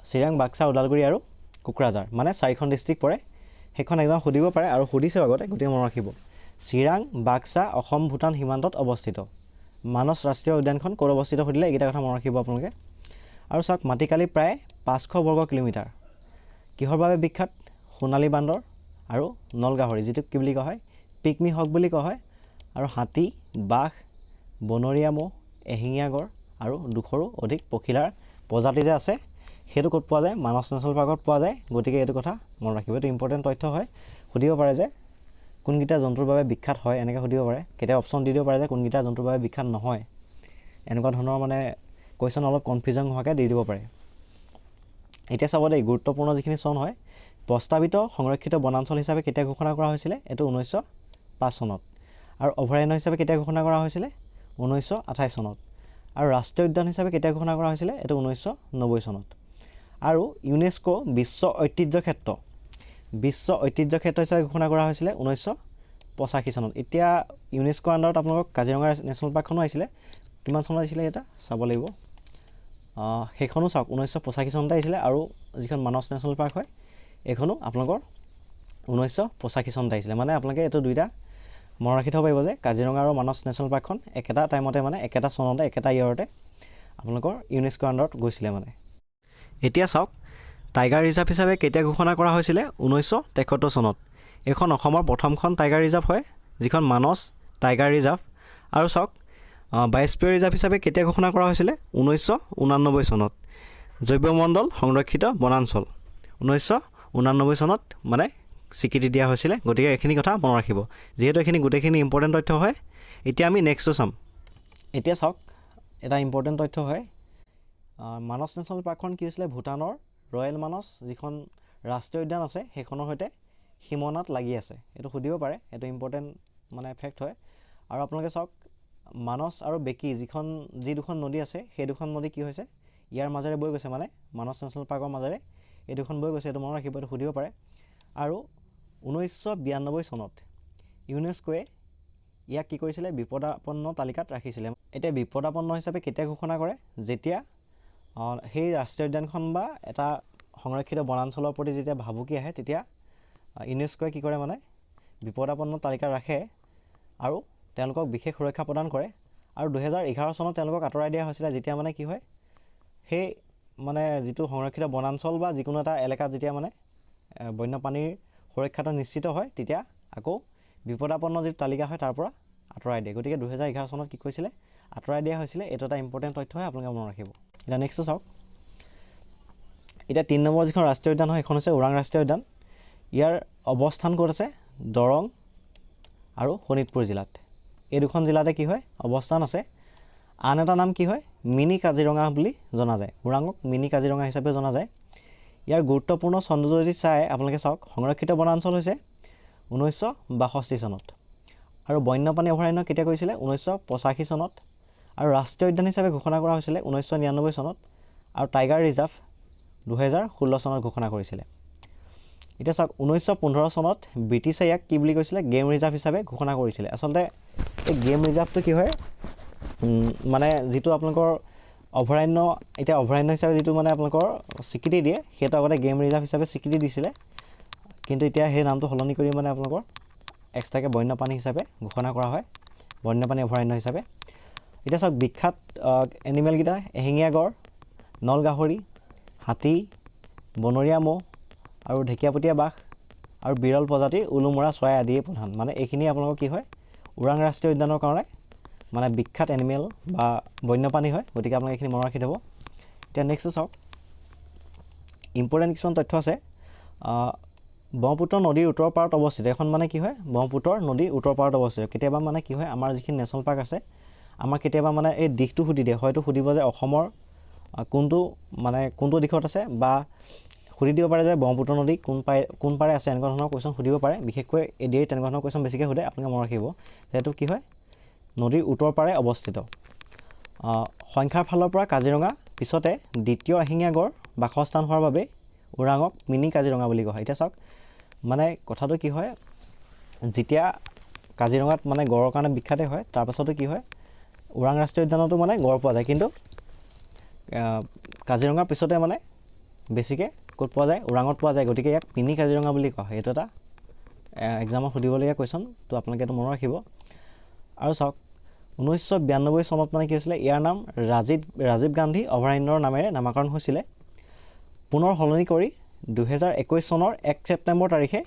চিৰাং, বাক্সা, ওদালগুৰি আৰু কোকৰাঝাৰ, মানে 4খন ডিষ্ট্ৰিক্ট পৰে। সেইখন একদম সুধিব পাৰে আৰু সুধিছেও আগতে, গতিকে মনত ৰাখিব। চিৰাং, বাক্সা অসম ভূটান সীমান্তত অৱস্থিত। মানস ৰাষ্ট্ৰীয় উদ্যানখন ক'ত অৱস্থিত সুধিলে এইকেইটা কথা মনত ৰাখিব আপোনালোকে। আৰু চাওক মাটিকালি প্ৰায় 500 বৰ্গ কিলোমিটাৰ। কিহৰ বাবে বিখ্যাত? সোণালী বান্দৰ আৰু নলগাহৰি, যিটোক কি বুলি কোৱা হয় পিকমি হক বুলি কোৱা হয়। আৰু হাতী, বাঘ, বনৰীয়া ম'হ, এশিঙীয়া গড় আৰু 200ৰো অধিক পখিলাৰ প্ৰজাতি যে আছে সেইটো ক'ত পোৱা যায়? মানস নেশ্যনেল পাৰ্কত পোৱা যায়। গতিকে এইটো কথা মনত ৰাখিব, এইটো ইম্পৰ্টেণ্ট তথ্য হয়। সুধিব পাৰে যে কোনকেইটা জন্তুৰ বাবে বিখ্যাত হয়, এনেকৈ সুধিব পাৰে। কেতিয়াবা অপশ্যন দি দিব পাৰে যে কোনকেইটা জন্তুৰ বাবে বিখ্যাত নহয়। এনেকুৱা ধৰণৰ মানে কুৱেশ্যন অলপ কনফিউজন হোৱাকৈ দি দিব পাৰে। এতিয়া চাব দেই, গুৰুত্বপূৰ্ণ যিখিনি চন হয়। প্ৰস্তাৱিত সংৰক্ষিত বনাঞ্চল হিচাপে কেতিয়া ঘোষণা কৰা হৈছিলে? এইটো 1905 চনত। আৰু অভয়াৰণ্য হিচাপে কেতিয়া ঘোষণা কৰা হৈছিলে? 1928 চনত। আৰু ৰাষ্ট্ৰীয় উদ্যান হিচাপে কেতিয়া ঘোষণা কৰা হৈছিলে? এইটো 1990 চনত। আৰু ইউনেস্কো বিশ্ব ঐতিহ্য ক্ষেত্ৰ হিচাপে ঘোষণা কৰা হৈছিলে 1985 চনত। এতিয়া ইউনেস্কোৰ আণ্ডাৰত আপোনালোকক কাজিৰঙা নেশ্যনেল পাৰ্কখনো আহিছিলে। কিমান চনত আহিছিলে এটা চাব লাগিব। সেইখনো চাওক 1985 চনতে আহিছিলে। আৰু যিখন মানস নেশ্যনেল পাৰ্ক হয় এইখনো আপোনালোকৰ 1985 চনতে আহিছিলে। মানে আপোনালোকে এইটো দুইটা মনত ৰাখি থ'ব পাৰিব যে কাজিৰঙা আৰু মানস নেশ্যনেল পাৰ্কখন একেটা টাইমতে, মানে একেটা চনতে, একেটা ইয়েৰতে আপোনালোকৰ ইউনেস্কোৰ আণ্ডাৰত গৈছিলে মানে। এতিয়া চাওক টাইগাৰ ৰিজাৰ্ভ হিচাপে কেতিয়া ঘোষণা কৰা হৈছিলে? 1973 চনত। এইখন অসমৰ প্ৰথমখন টাইগাৰ ৰিজাৰ্ভ হয়, যিখন মানস টাইগাৰ ৰিজাৰ্ভ। আৰু চাওক বায়'স্ফিয়াৰ ৰিজাৰ্ভ হিচাপে কেতিয়া ঘোষণা কৰা হৈছিলে? 1989 চনত। জৈৱমণ্ডল সংৰক্ষিত বনাঞ্চল 1989 চনত মানে স্বীকৃতি দিয়া হৈছিলে। গতিকে এইখিনি কথা মনত ৰাখিব, যিহেতু এইখিনি গোটেইখিনি ইম্পৰ্টেণ্ট তথ্য হয়। এতিয়া আমি নেক্সটটো চাম। এতিয়া চাওক এটা ইম্পৰ্টেণ্ট তথ্য হয়, মানস নেশ্যনেল পাৰ্কখন কি হৈছিলে? ভূটানৰ ৰয়েল মানস যিখন ৰাষ্ট্ৰীয় উদ্যান আছে সেইখনৰ সৈতে সীমানাত লাগি আছে। এইটো সুধিব পাৰে, এইটো ইম্পৰ্টেণ্ট মানে ফেক্ট হয়। আৰু আপোনালোকে চাওক মানস আৰু বেকী যি দুখন নদী আছে সেই দুখন নদী কি হৈছে ইয়াৰ মাজেৰে বৈ গৈছে, মানে মানস নেশ্যনেল পাৰ্কৰ মাজেৰে এই দুখন বৈ গৈছে। এইটো মনত ৰাখিব, এইটো সুধিব পাৰে। আৰু 1992 চনত ইউনেস্কোৱে ইয়াক কি কৰিছিলে? বিপদাপন্ন তালিকাত ৰাখিছিলে। এতিয়া বিপদাপন্ন হিচাপে কেতিয়া ঘোষণা কৰে? যেতিয়া সেই ৰাষ্ট্ৰীয় উদ্যানখন বা এটা সংৰক্ষিত বনাঞ্চলৰ প্ৰতি যেতিয়া ভাবুকি আহে তেতিয়া ইউনেস্কোৱে কি কৰে? মানে বিপদাপন্ন তালিকাত ৰাখে আৰু তেওঁলোকক বিশেষ সুৰক্ষা প্ৰদান কৰে। আৰু 2011 চনত তেওঁলোকক আঁতৰাই দিয়া হৈছিলে, যেতিয়া মানে কি হয় সেই মানে যিটো সংৰক্ষিত বনাঞ্চল বা যিকোনো এটা এলেকাত যেতিয়া মানে বন্যপ্ৰাণীৰ সুৰক্ষাটো নিশ্চিত হয় তেতিয়া আকৌ বিপদাপন্ন যিটো তালিকা হয় তাৰ পৰা আঁতৰাই দিয়ে। গতিকে 2011 চনত কি কৈছিলে? আঁতৰাই দিয়া হৈছিলে। এইটো এটা ইম্পৰ্টেণ্ট তথ্য হয়, আপোনালোকে মনত ৰাখিব। এতিয়া নেক্সটটো চাওক। এতিয়া 3 নম্বৰ যিখন ৰাষ্ট্ৰীয় উদ্যান হয় সেইখন হৈছে ওৰাং ৰাষ্ট্ৰীয় উদ্যান। ইয়াৰ অৱস্থান ক'ত আছে? দৰং আৰু শোণিতপুৰ জিলাত। এই দুখন জিলাতে কি হয় অৱস্থান আছে। আন এটা নাম কি হয়? মিনি কাজিৰঙা বুলি জনা যায়। ওৰাঙক মিনি কাজিৰঙা হিচাপে জনা যায়। ইয়াৰ গুৰুত্বপূৰ্ণ চনটো যদি চাই আপোনালোকে চাওক, সংৰক্ষিত বনাঞ্চল হৈছে 1962 চনত। আৰু বন্যপ্ৰাণী অভয়াৰণ্য কেতিয়া কৰিছিলে? 1985 চনত। আৰু ৰাষ্ট্ৰীয় উদ্যান হিচাপে ঘোষণা কৰা হৈছিলে 1999 চনত। আৰু টাইগাৰ ৰিজাৰ্ভ 2016 চনত ঘোষণা কৰিছিলে। এতিয়া চাওক 1915 চনত ব্ৰিটিছে ইয়াক কি বুলি কৈছিলে? গেম ৰিজাৰ্ভ হিচাপে ঘোষণা কৰিছিলে। আচলতে এই গেম ৰিজাৰ্ভটো কি হয় মানে যিটো আপোনালোকৰ অভয়াৰণ্য, এতিয়া অভয়াৰণ্য হিচাপে যিটো মানে আপোনালোকৰ স্বীকৃতি দিয়ে সেইটো আগতে গেম ৰিজাৰ্ভ হিচাপে স্বীকৃতি দিছিলে, কিন্তু এতিয়া সেই নামটো সলনি কৰি মানে আপোনালোকৰ এক্সট্ৰাকৈ বন্যপ্ৰাণী হিচাপে ঘোষণা কৰা হয়, বন্যপ্ৰাণী অভয়াৰণ্য হিচাপে। এতিয়া চাওক বিখ্যাত এনিমেলকেইটা এশিঙীয়া গড়, নলগাহৰি, হাতী, বনৰীয়া ম'হ আৰু ঢেকীয়াপতীয়া বাঘ আৰু বিৰল প্ৰজাতিৰ ওলোমোৰা চৰাই আদিয়ে প্ৰধান। মানে এইখিনি আপোনালোকৰ কি হয় ওৰাং ৰাষ্ট্ৰীয় উদ্যানৰ কাৰণে মানে বিখ্যাত এনিমেল বা বন্যপ্ৰাণী হয়। গতিকে আপোনালোকে এইখিনি মনত ৰাখি থ'ব। এতিয়া নেক্সটটো চাওক, ইম্পৰ্টেণ্ট কিছুমান তথ্য আছে। ব্ৰহ্মপুত্ৰ নদীৰ উত্তৰ পাৰত অৱস্থিত। এখন মানে কি হয় ব্ৰহ্মপুত্ৰ নদীৰ উত্তৰ পাৰত অৱস্থিত। কেতিয়াবা মানে কি হয় আমাৰ যিখিনি নেশ্যনেল পাৰ্ক আছে আমাৰ কেতিয়াবা মানে এই দিশটো সুধি দিয়ে, হয়তো সুধিব যে অসমৰ কোনটো দিশত আছে, বা সুধি দিব পাৰে যে ব্ৰহ্মপুত্ৰ নদী কোন পাৰে আছে, এনেকুৱা ধৰণৰ কুৱেশ্যন সুধিব পাৰে। বিশেষকৈ এডিআই তেনেকুৱা ধৰণৰ কুৱেশ্যন বেছিকৈ সোধে, আপোনালোকে মনত ৰাখিব যিহেতু কি হয় নদীৰ উত্তৰ পাৰে অৱস্থিত। সংখ্যাৰ ফালৰ পৰা কাজিৰঙা পিছতে দ্বিতীয় এশিঙীয়া গড় বাসস্থান হোৱাৰ বাবে ওৰাঙক মিনি কাজিৰঙা বুলি কোৱা হয়। এতিয়া চাওক মানে কথাটো কি হয়, যেতিয়া কাজিৰঙাত মানে গড়ৰ কাৰণে বিখ্যাতে হয়, তাৰপাছতো কি হয় ওৰাং ৰাষ্ট্ৰীয় উদ্যানতো মানে গড় পোৱা যায়, কিন্তু কাজিৰঙাৰ পিছতে মানে বেছিকৈ ক'ত পোৱা যায়, ওৰাঙত পোৱা যায়, গতিকে ইয়াক মিনি কাজিৰঙা বুলি কোৱা হয়। এইটো এটা এক্সামত সুধিবলগীয়া কুৱেশ্যন, তো আপোনালোকে এইটো মনত ৰাখিব। আৰু চাওক 1992 চনত মানে কি হৈছিলে, ইয়াৰ নাম ৰাজীৱ গান্ধী অভয়াৰণ্যৰ নামেৰে নামাকৰণ হৈছিলে। পুনৰ সলনি কৰি 2021 চনৰ 1 ছেপ্টেম্বৰ তাৰিখে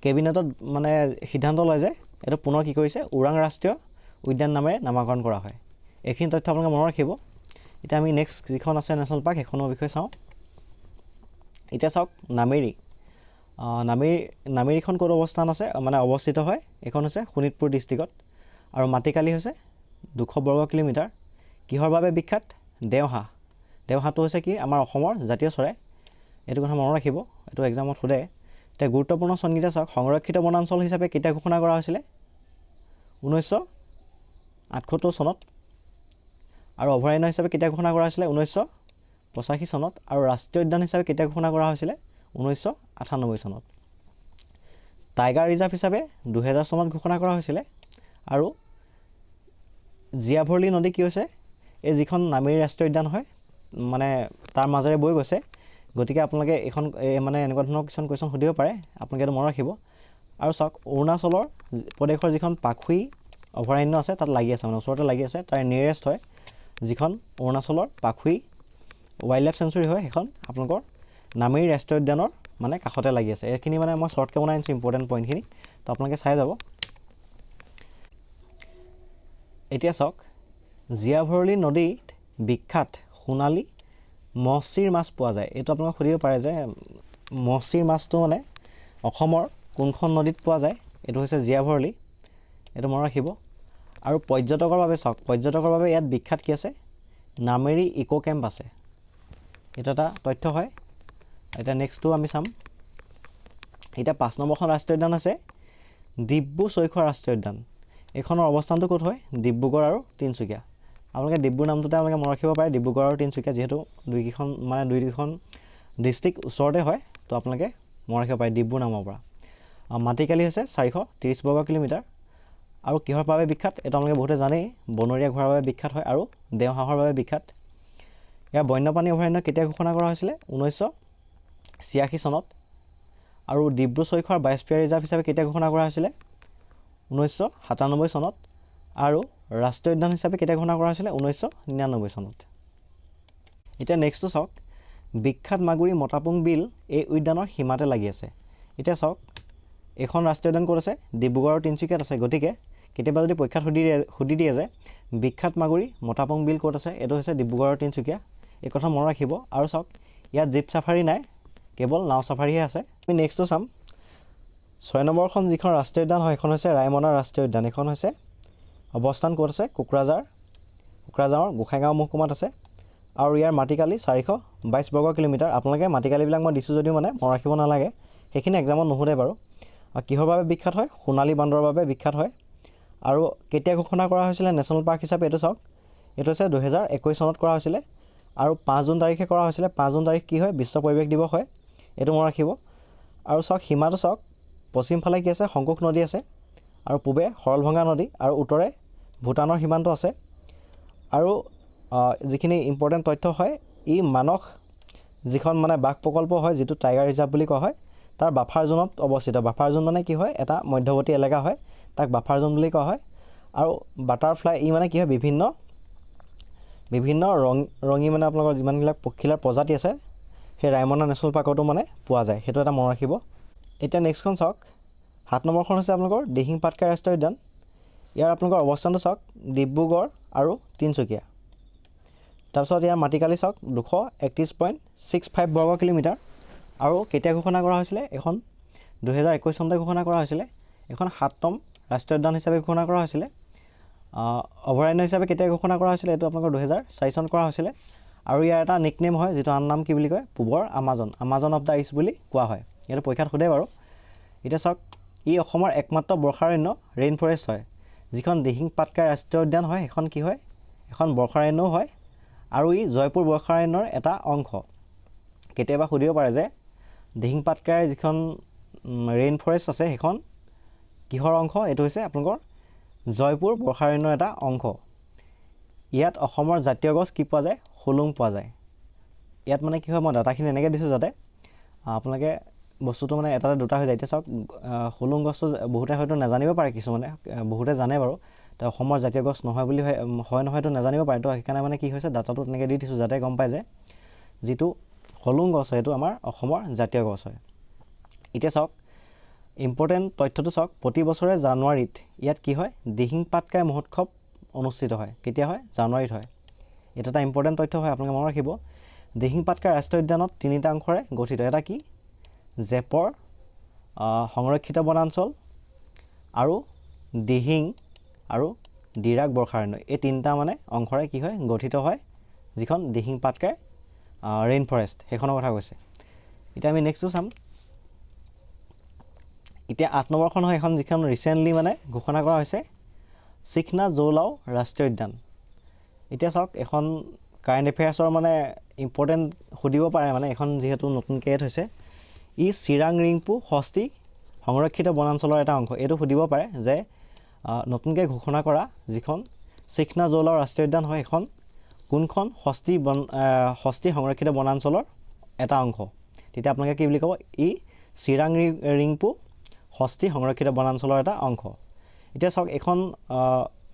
কেবিনেটত মানে সিদ্ধান্ত লয় যে এইটো পুনৰ কি কৰিছে, ওৰাং ৰাষ্ট্ৰীয় উদ্যান নামেৰে নামাকৰণ কৰা হয়। এইখিনি তথ্য আপোনালোকে মনত ৰাখিব। এতিয়া আমি নেক্সট যিখন আছে নেশ্যনেল পাৰ্ক সেইখনৰ বিষয়ে চাওঁ। এতিয়া চাওক নামেৰিখন ক'ত অৱস্থান আছে মানে অৱস্থিত হয়, এইখন হৈছে শোণিতপুৰ ডিষ্ট্ৰিক্টত। আৰু মাটিকালি হৈছে 200 বৰ্গ কিলোমিটাৰ। কিহৰ বাবে বিখ্যাত? দেওহাঁহটো হৈছে কি আমাৰ অসমৰ জাতীয় চৰাই। এইটো কথা মনত ৰাখিব, এইটো এক্সামত সোধে। এতিয়া গুৰুত্বপূৰ্ণ চনকেইটা চাওক। সংৰক্ষিত বনাঞ্চল হিচাপে কেতিয়া ঘোষণা কৰা হৈছিলে? 1978 চনত। আৰু অভয়াৰণ্য হিচাপে কেতিয়া ঘোষণা কৰা হৈছিলে? 1985 চনত। আৰু ৰাষ্ট্ৰীয় উদ্যান হিচাপে কেতিয়া ঘোষণা কৰা হৈছিলে? 1998 চনত। টাইগাৰ ৰিজাৰ্ভ হিচাপে 2000 চনত ঘোষণা কৰা হৈছিলে। আৰু জীয়াভৰলী নদী কি হৈছে, এই যিখন নামেৰি ৰাষ্ট্ৰীয় উদ্যান হয় মানে তাৰ মাজেৰে বৈ গৈছে, গতিকে আপোনালোকে এইখন মানে এনেকুৱা ধৰণৰ কিছুমান কুৱেশ্যন সুধিব পাৰে, আপোনালোকে এইটো মনত ৰাখিব। আৰু চাওক অৰুণাচলৰ প্ৰদেশৰ যিখন পাখুই অভয়াৰণ্য আছে তাত লাগি আছে, মানে ওচৰতে লাগি আছে, তাৰ নিয়েৰেষ্ট হয় যিখন অৰুণাচলৰ পাখুই ৱাইল্ড লাইফ চেঞ্চুৰী হয়, সেইখন আপোনালোকৰ নামেৰি ৰাষ্ট্ৰীয় উদ্যানৰ মানে কাষতে লাগি আছে। এইখিনি মানে মই শ্বৰ্টকৈ বনাই আনিছোঁ ইম্পৰ্টেণ্ট পইণ্টখিনি, তো আপোনালোকে চাই যাব। এতিয়া চাওক জীয়াভৰলী নদীত বিখ্যাত সোণালী মহচিৰ মাছ পোৱা যায়। এইটো আপোনালোকে সুধিব পাৰে যে মহচিৰ মাছটো মানে অসমৰ কোনখন নদীত পোৱা যায়? এইটো হৈছে জীয়াভৰলী, এইটো মনত ৰাখিব। আৰু পৰ্যটকৰ বাবে চাওক, পৰ্যটকৰ বাবে ইয়াত বিখ্যাত কি আছে? নামেৰি ইক' কেম্প আছে, এইটো এটা তথ্য হয়। এতিয়া নেক্সটটো আমি চাম। এতিয়া 5 নম্বৰখন ৰাষ্ট্ৰীয় উদ্যান আছে ডিব্ৰু চৈখোৱা ৰাষ্ট্ৰীয় উদ্যান। এইখনৰ অৱস্থানটো ক'ত হয়? ডিব্ৰুগড় আৰু তিনিচুকীয়া। আপোনালোকে ডিব্ৰু নামটোতে আপোনালোকে মনত ৰাখিব পাৰে, ডিব্ৰুগড় আৰু তিনিচুকীয়া, যিহেতু দুইকেইখন ডিষ্ট্ৰিক্ট ওচৰতে হয়, তো আপোনালোকে মনত ৰাখিব পাৰে ডিব্ৰু নামৰ পৰা। মাটিকালি হৈছে 430 বৰ্গ কিলোমিটাৰ। আৰু কিহৰ বাবে বিখ্যাত? এইটো আপোনালোকে বহুতে জানেই, বনৰীয়া ঘোঁৰাৰ বাবে বিখ্যাত হয় আৰু দেওহাঁহৰ বাবে বিখ্যাত। ইয়াৰ বন্যপ্ৰাণী অভয়াৰণ্য কেতিয়া ঘোষণা কৰা হৈছিলে? 1986 চনত। আৰু ডিব্ৰু চৈখোৱাৰ বায়'স্ফিয়াৰ ৰিজাৰ্ভ হিচাপে কেতিয়া ঘোষণা কৰা হৈছিলে? 1997 চনত। আৰু ৰাষ্ট্ৰীয় উদ্যান হিচাপে কেতিয়া ঘোষণা কৰা হৈছিলে? 1999 চনত। এতিয়া নেক্সটটো চাওক, বিখ্যাত মাগুৰী মতাপুং বিল এই উদ্যানৰ সীমাতে লাগি আছে। এতিয়া চাওক এইখন ৰাষ্ট্ৰীয় উদ্যান ক'ত আছে? ডিব্ৰুগড় আৰু তিনিচুকীয়াত আছে। গতিকে কেতিয়াবা যদি পৰীক্ষাত সুধি দিয়ে যে বিখ্যাত মাগুৰী মতাপুং বিল ক'ত আছে, এইটো হৈছে ডিব্ৰুগড় আৰু তিনিচুকীয়া, এই কথা মনত ৰাখিব। আৰু চাওক ইয়াত জীপ চাফাৰী নাই, কেৱল নাও চাফাৰীহে আছে। আমি নেক্সটটো চাম। 6 নম্বৰখন যিখন ৰাষ্ট্ৰীয় উদ্যান হয় সেইখন হৈছে ৰায়মনা ৰাষ্ট্ৰীয় উদ্যান। এইখন হৈছে অৱস্থান ক'ত আছে? কোকৰাঝাৰৰ গোসাইগাঁও মহকুমাত আছে। আৰু ইয়াৰ মাটিকালি 422 বৰ্গ কিলোমিটাৰ। আপোনালোকে মাটিকালিবিলাক মই দিছোঁ যদিও মানে মনত ৰাখিব নালাগে, সেইখিনি এক্সামত নুসুধে বাৰু। কিহৰ বাবে বিখ্যাত হয়? সোণালী বান্দৰৰ বাবে বিখ্যাত হয়। আৰু কেতিয়া ঘোষণা কৰা হৈছিলে নেশ্যনেল পাৰ্ক হিচাপে? এইটো চাওক, এইটো হৈছে 2021 চনত কৰা হৈছিলে। আৰু 5 জুন তাৰিখে কৰা হৈছিলে। 5 জুন তাৰিখ কি হয়? বিশ্ব পৰিৱেশ দিৱস হয়, এইটো মনত ৰাখিব। আৰু চাওক সীমাটো চাওক, পশ্চিম ফালে কি আছে? শংকোষ নদী আছে। আৰু পূবে সৰলভঙা নদী, আৰু উত্তৰে ভূটানৰ সীমান্ত আছে। আৰু যিখিনি ইম্পৰ্টেণ্ট তথ্য হয়, ই মানস যিখন মানে বাঘ প্ৰকল্প হয়, যিটো টাইগাৰ ৰিজাৰ্ভ বুলি কোৱা হয়, তাৰ বাফাৰ জোনত অৱস্থিত। বাফাৰ জোন মানে কি হয়? এটা মধ্যৱৰ্তী এলেকা হয়, তাক বাফাৰ জোন বুলি কোৱা হয়। আৰু বাটাৰফ্লাই ই মানে কি হয়? বিভিন্ন ৰঙী মানে আপোনালোকৰ যিমানবিলাক পক্ষীলাৰ প্ৰজাতি আছে সেই ৰায়মনা নেশ্যনেল পাৰ্কতো মানে পোৱা যায়, সেইটো এটা মনত ৰাখিব। এতিয়া নেক্সটখন চাওক। 7 নম্বৰখন হৈছে আপোনালোকৰ দিহিং পাটকাই ৰাষ্ট্ৰীয় উদ্যান। ইয়াৰ আপোনালোকৰ অৱস্থানটো চাওক, ডিব্ৰুগড় আৰু তিনিচুকীয়া। তাৰপিছত ইয়াৰ মাটিকালি চাওক, 231.65 বৰ্গ কিলোমিটাৰ। আৰু কেতিয়া ঘোষণা কৰা হৈছিলে? এখন 2021 চনতে ঘোষণা কৰা হৈছিলে। এখন 7ম ৰাষ্ট্ৰীয় উদ্যান হিচাপে ঘোষণা কৰা হৈছিলে। অভয়াৰণ্য হিচাপে কেতিয়া ঘোষণা কৰা হৈছিলে? এইটো আপোনালোকৰ 2004 চনত কৰা হৈছিলে। আৰু ইয়াৰ এটা নিকনেম হয়, যিটো আন নাম কি বুলি কয়? পূবৰ আমাজন অফ দ্য ইষ্ট বুলি কোৱা হয়। এইটো পৰীক্ষাত সোধে বাৰু। এতিয়া চাওক, ই অসমৰ একমাত্ৰ বৰ্ষাৰণ্য ৰেইন ফৰেষ্ট হয়। যিখন দিহিং পাটকাই ৰাষ্ট্ৰীয় উদ্যান হয় সেইখন কি হয়? এখন বৰ্ষাৰণ্যও হয় আৰু ই জয়পুৰ বৰ্ষাৰণ্যৰ এটা অংশ। কেতিয়াবা সুধিব পাৰে যে দিহিং পাটকাইৰ যিখন ৰেইন ফৰেষ্ট আছে সেইখন কিহৰ অংশ? এইটো হৈছে আপোনালোকৰ জয়পুৰ বৰ্ষাৰণ্যৰ এটা অংশ। ইয়াত অসমৰ জাতীয় গছ কি পোৱা যায়? হুলুং পোৱা যায়। ইয়াত মানে কি হয়, মই ডাটাখিনি এনেকৈ দিছোঁ যাতে আপোনালোকে বস্তুটো মানে এটাতে দুটা হৈ যায়। এতিয়া চাওক, হুলুং গছটো বহুতে হয়তো নাজানিব পাৰে, কিছুমানে বহুতে জানে বাৰু, তো অসমৰ জাতীয় গছ নহয় বুলি হয় নহয়তো নাজানিব পাৰে। তো সেইকাৰণে মানে কি হৈছে, ডাটাটো তেনেকৈ দি দিছোঁ যাতে গম পায় যে যিটো হুলুং গছ হয় সেইটো আমাৰ অসমৰ জাতীয় গছ হয়। এতিয়া চাওক, ইম্পৰ্টেণ্ট তথ্যটো চাওক, প্ৰতি বছৰে জানুৱাৰীত ইয়াত কি হয়, দিহিং পাটকাই মহোৎসৱ অনুষ্ঠিত হয়। কেতিয়া হয়? জানুৱাৰীত হয়। এইটো এটা ইম্পৰ্টেণ্ট তথ্য হয়, আপোনালোকে মনত ৰাখিব। দিহিং পাটকাই ৰাষ্ট্ৰীয় উদ্যানত 3টা অংশৰে গঠিত। এটা কি? জেপৰ সংৰক্ষিত বনাঞ্চল আৰু দিহিং আৰু ডিৰাক বৰ্ষাৰণ্য, এই 3টা মানে অংশৰে কি হয়, গঠিত হয়, যিখন দিহিং পাটকাই ৰেইন ফৰেষ্ট সেইখনৰ কথা কৈছে। এতিয়া আমি নেক্সটটো চাম। এতিয়া 8 নম্বৰখন হয় এখন যিখন ৰিচেণ্টলি মানে ঘোষণা কৰা হৈছে, চিখনা জৌলাও ৰাষ্ট্ৰীয় উদ্যান। এতিয়া চাওক, এখন কাৰেণ্ট এফেয়াৰ্ছৰ মানে ইম্পৰ্টেণ্ট সুধিব পাৰে, মানে এখন যিহেতু নতুনকৈ এড হৈছে, ই চিৰাং ৰিংপু হস্তি সংৰক্ষিত বনাঞ্চলৰ এটা অংশ। এইটো সুধিব পাৰে যে নতুনকৈ ঘোষণা কৰা যিখন চিখনা জৌলাও ৰাষ্ট্ৰীয় উদ্যান হয়, সেইখন কোনখন হস্তি সংৰক্ষিত বনাঞ্চলৰ এটা অংশ? তেতিয়া আপোনালোকে কি বুলি ক'ব? ই চিৰাং ৰিংপু হস্তি সংৰক্ষিত বনাঞ্চলৰ এটা অংশ। এতিয়া চাওক, এইখন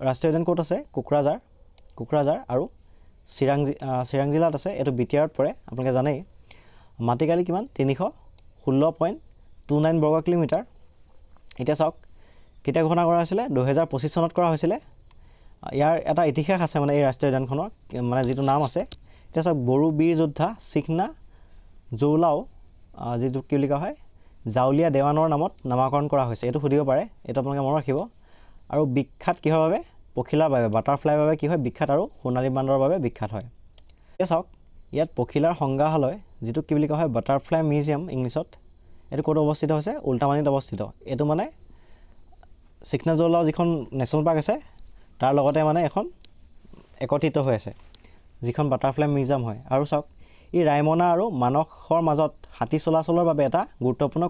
ৰাষ্ট্ৰীয় উদ্যান ক'ত আছে? কোকৰাঝাৰ আৰু চিৰাং জিলাত আছে। এইটো বিটিআৰত পৰে, আপোনালোকে জানেই। মাটিকালি কিমান? 316.29 বৰ্গ কিলোমিটাৰ। এতিয়া চাওক, কেতিয়া ঘোষণা কৰা হৈছিলে? 2025 চনত কৰা হৈছিলে। ইয়াৰ এটা ইতিহাস আছে, মানে এই ৰাষ্ট্ৰীয় উদ্যানখনৰ মানে যিটো নাম আছে। এতিয়া চাওক, বড়ো বীৰ যোদ্ধা চিখনা জৌলাও যিটো কি বুলি কোৱা হয়, জাউলীয়া দেৱানৰ নামত নামাকৰণ কৰা হৈছে। এইটো সুধিব পাৰে, এইটো আপোনালোকে মনত ৰাখিব। আৰু বিখ্যাত কিহৰ বাবে? পখিলাৰ বাবে, বাটাৰফ্লাইৰ বাবে কি হয় বিখ্যাত, আৰু সোণালী বান্দৰৰ বাবে বিখ্যাত হয়। এতিয়া চাওক, ইয়াত পখিলাৰ সংগ্ৰহালয় যিটো কি বুলি কোৱা হয়, বাটাৰফ্লাই মিউজিয়াম ইংলিছত, এইটো ক'ত অৱস্থিত হৈছে? উল্টামানিত অৱস্থিত। এইটো মানে চিখনা জৌলাও যিখন নেশ্যনেল পাৰ্ক আছে তাৰ লগতে মানে এখন একত্ৰিত হৈ আছে, যিখন বাটাৰফ্লাই মিউজিয়াম হয়। আৰু চাওক, ই ৰায়মনা আৰু মানসৰ মাজত হাতী চলাচলৰ বাবে এটা গুৰুত্বপূৰ্ণ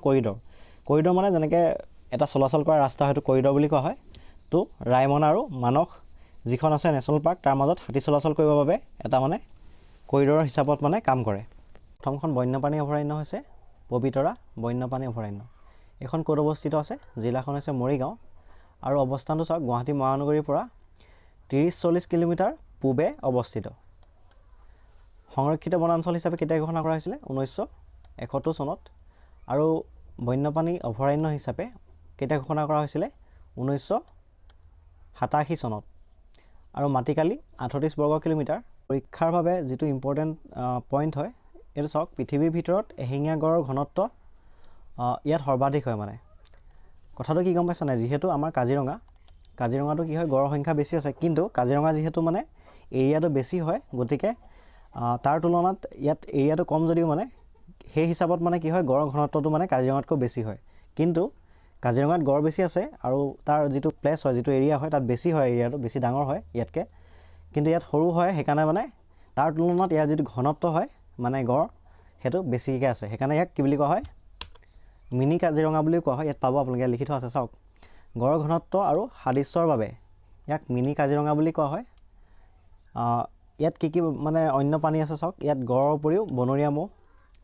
কৰিডৰ মানে যেনেকৈ এটা চলাচল কৰা ৰাস্তা হয়তো কৰিডৰ বুলি কোৱা হয়। তো ৰায়মনা আৰু মানস যিখন আছে নেশ্যনেল পাৰ্ক, তাৰ মাজত হাতী চলাচল কৰিবৰ বাবে এটা মানে কৰিডৰ হিচাপত মানে কাম কৰে। প্ৰথমখন বন্যপ্ৰাণী অভয়াৰণ্য হৈছে পবিতৰা বন্যপ্ৰাণী অভয়াৰণ্য। এইখন ক'ত অৱস্থিত আছে? জিলাখন হৈছে মৰিগাঁও, আৰু অৱস্থানটো চাওক, গুৱাহাটী মহানগৰীৰ পৰা 30-40 কিলোমিটাৰ পূবে অৱস্থিত। সংৰক্ষিত বনাঞ্চল হিচাপে কেতিয়া ঘোষণা কৰা হৈছিলে? 1971 চনত। আৰু বন্যপ্ৰাণী অভয়াৰণ্য হিচাপে কেতিয়া ঘোষণা কৰা হৈছিলে? 1987 চনত। আৰু মাটিকালি 38 বৰ্গ কিলোমিটাৰ। পৰীক্ষাৰ বাবে যিটো ইম্পৰ্টেণ্ট পইণ্ট হয়, এইটো চাওক, পৃথিৱীৰ ভিতৰত এশিঙীয়া গঁড়ৰ ঘনত্ব ইয়াত সৰ্বাধিক হয়। মানে কথাটো কি গম পাইছা নাই? যিহেতু আমাৰ কাজিৰঙাটো কি হয়, গঁড়ৰ সংখ্যা বেছি আছে, কিন্তু কাজিৰঙা যিহেতু মানে এৰিয়াটো বেছি হয়, গতিকে তাৰ তুলনাত ইয়াত এৰিয়াটো কম যদিও মানে সেই হিচাপত মানে কি হয়, গঁড়ৰ ঘনত্বটো মানে কাজিৰঙাতকৈ বেছি হয়। কিন্তু কাজিৰঙাত গঁড় বেছি আছে, আৰু তাৰ যিটো প্লেচ হয়, যিটো এৰিয়া হয়, তাত বেছি হয়, এৰিয়াটো বেছি ডাঙৰ হয় ইয়াতকৈ, কিন্তু ইয়াত সৰু হয়। সেইকাৰণে মানে তাৰ তুলনাত ইয়াৰ যিটো ঘনত্ব হয় মানে গঁড়, সেইটো বেছিকৈ আছে। সেইকাৰণে ইয়াক কি বুলি কোৱা হয়? মিনি কাজিৰঙা বুলিও কোৱা হয়। ইয়াত পাব, আপোনালোকে লিখি থোৱা আছে চাওক, গঁড়ৰ ঘনত্ব আৰু সাদৃশ্যৰ বাবে ইয়াক মিনি কাজিৰঙা বুলি কোৱা হয়। ইয়াত কি কি মানে অন্য প্ৰাণী আছে চাওক, ইয়াত গঁড়ৰ উপৰিও বনৰীয়া ম'হ,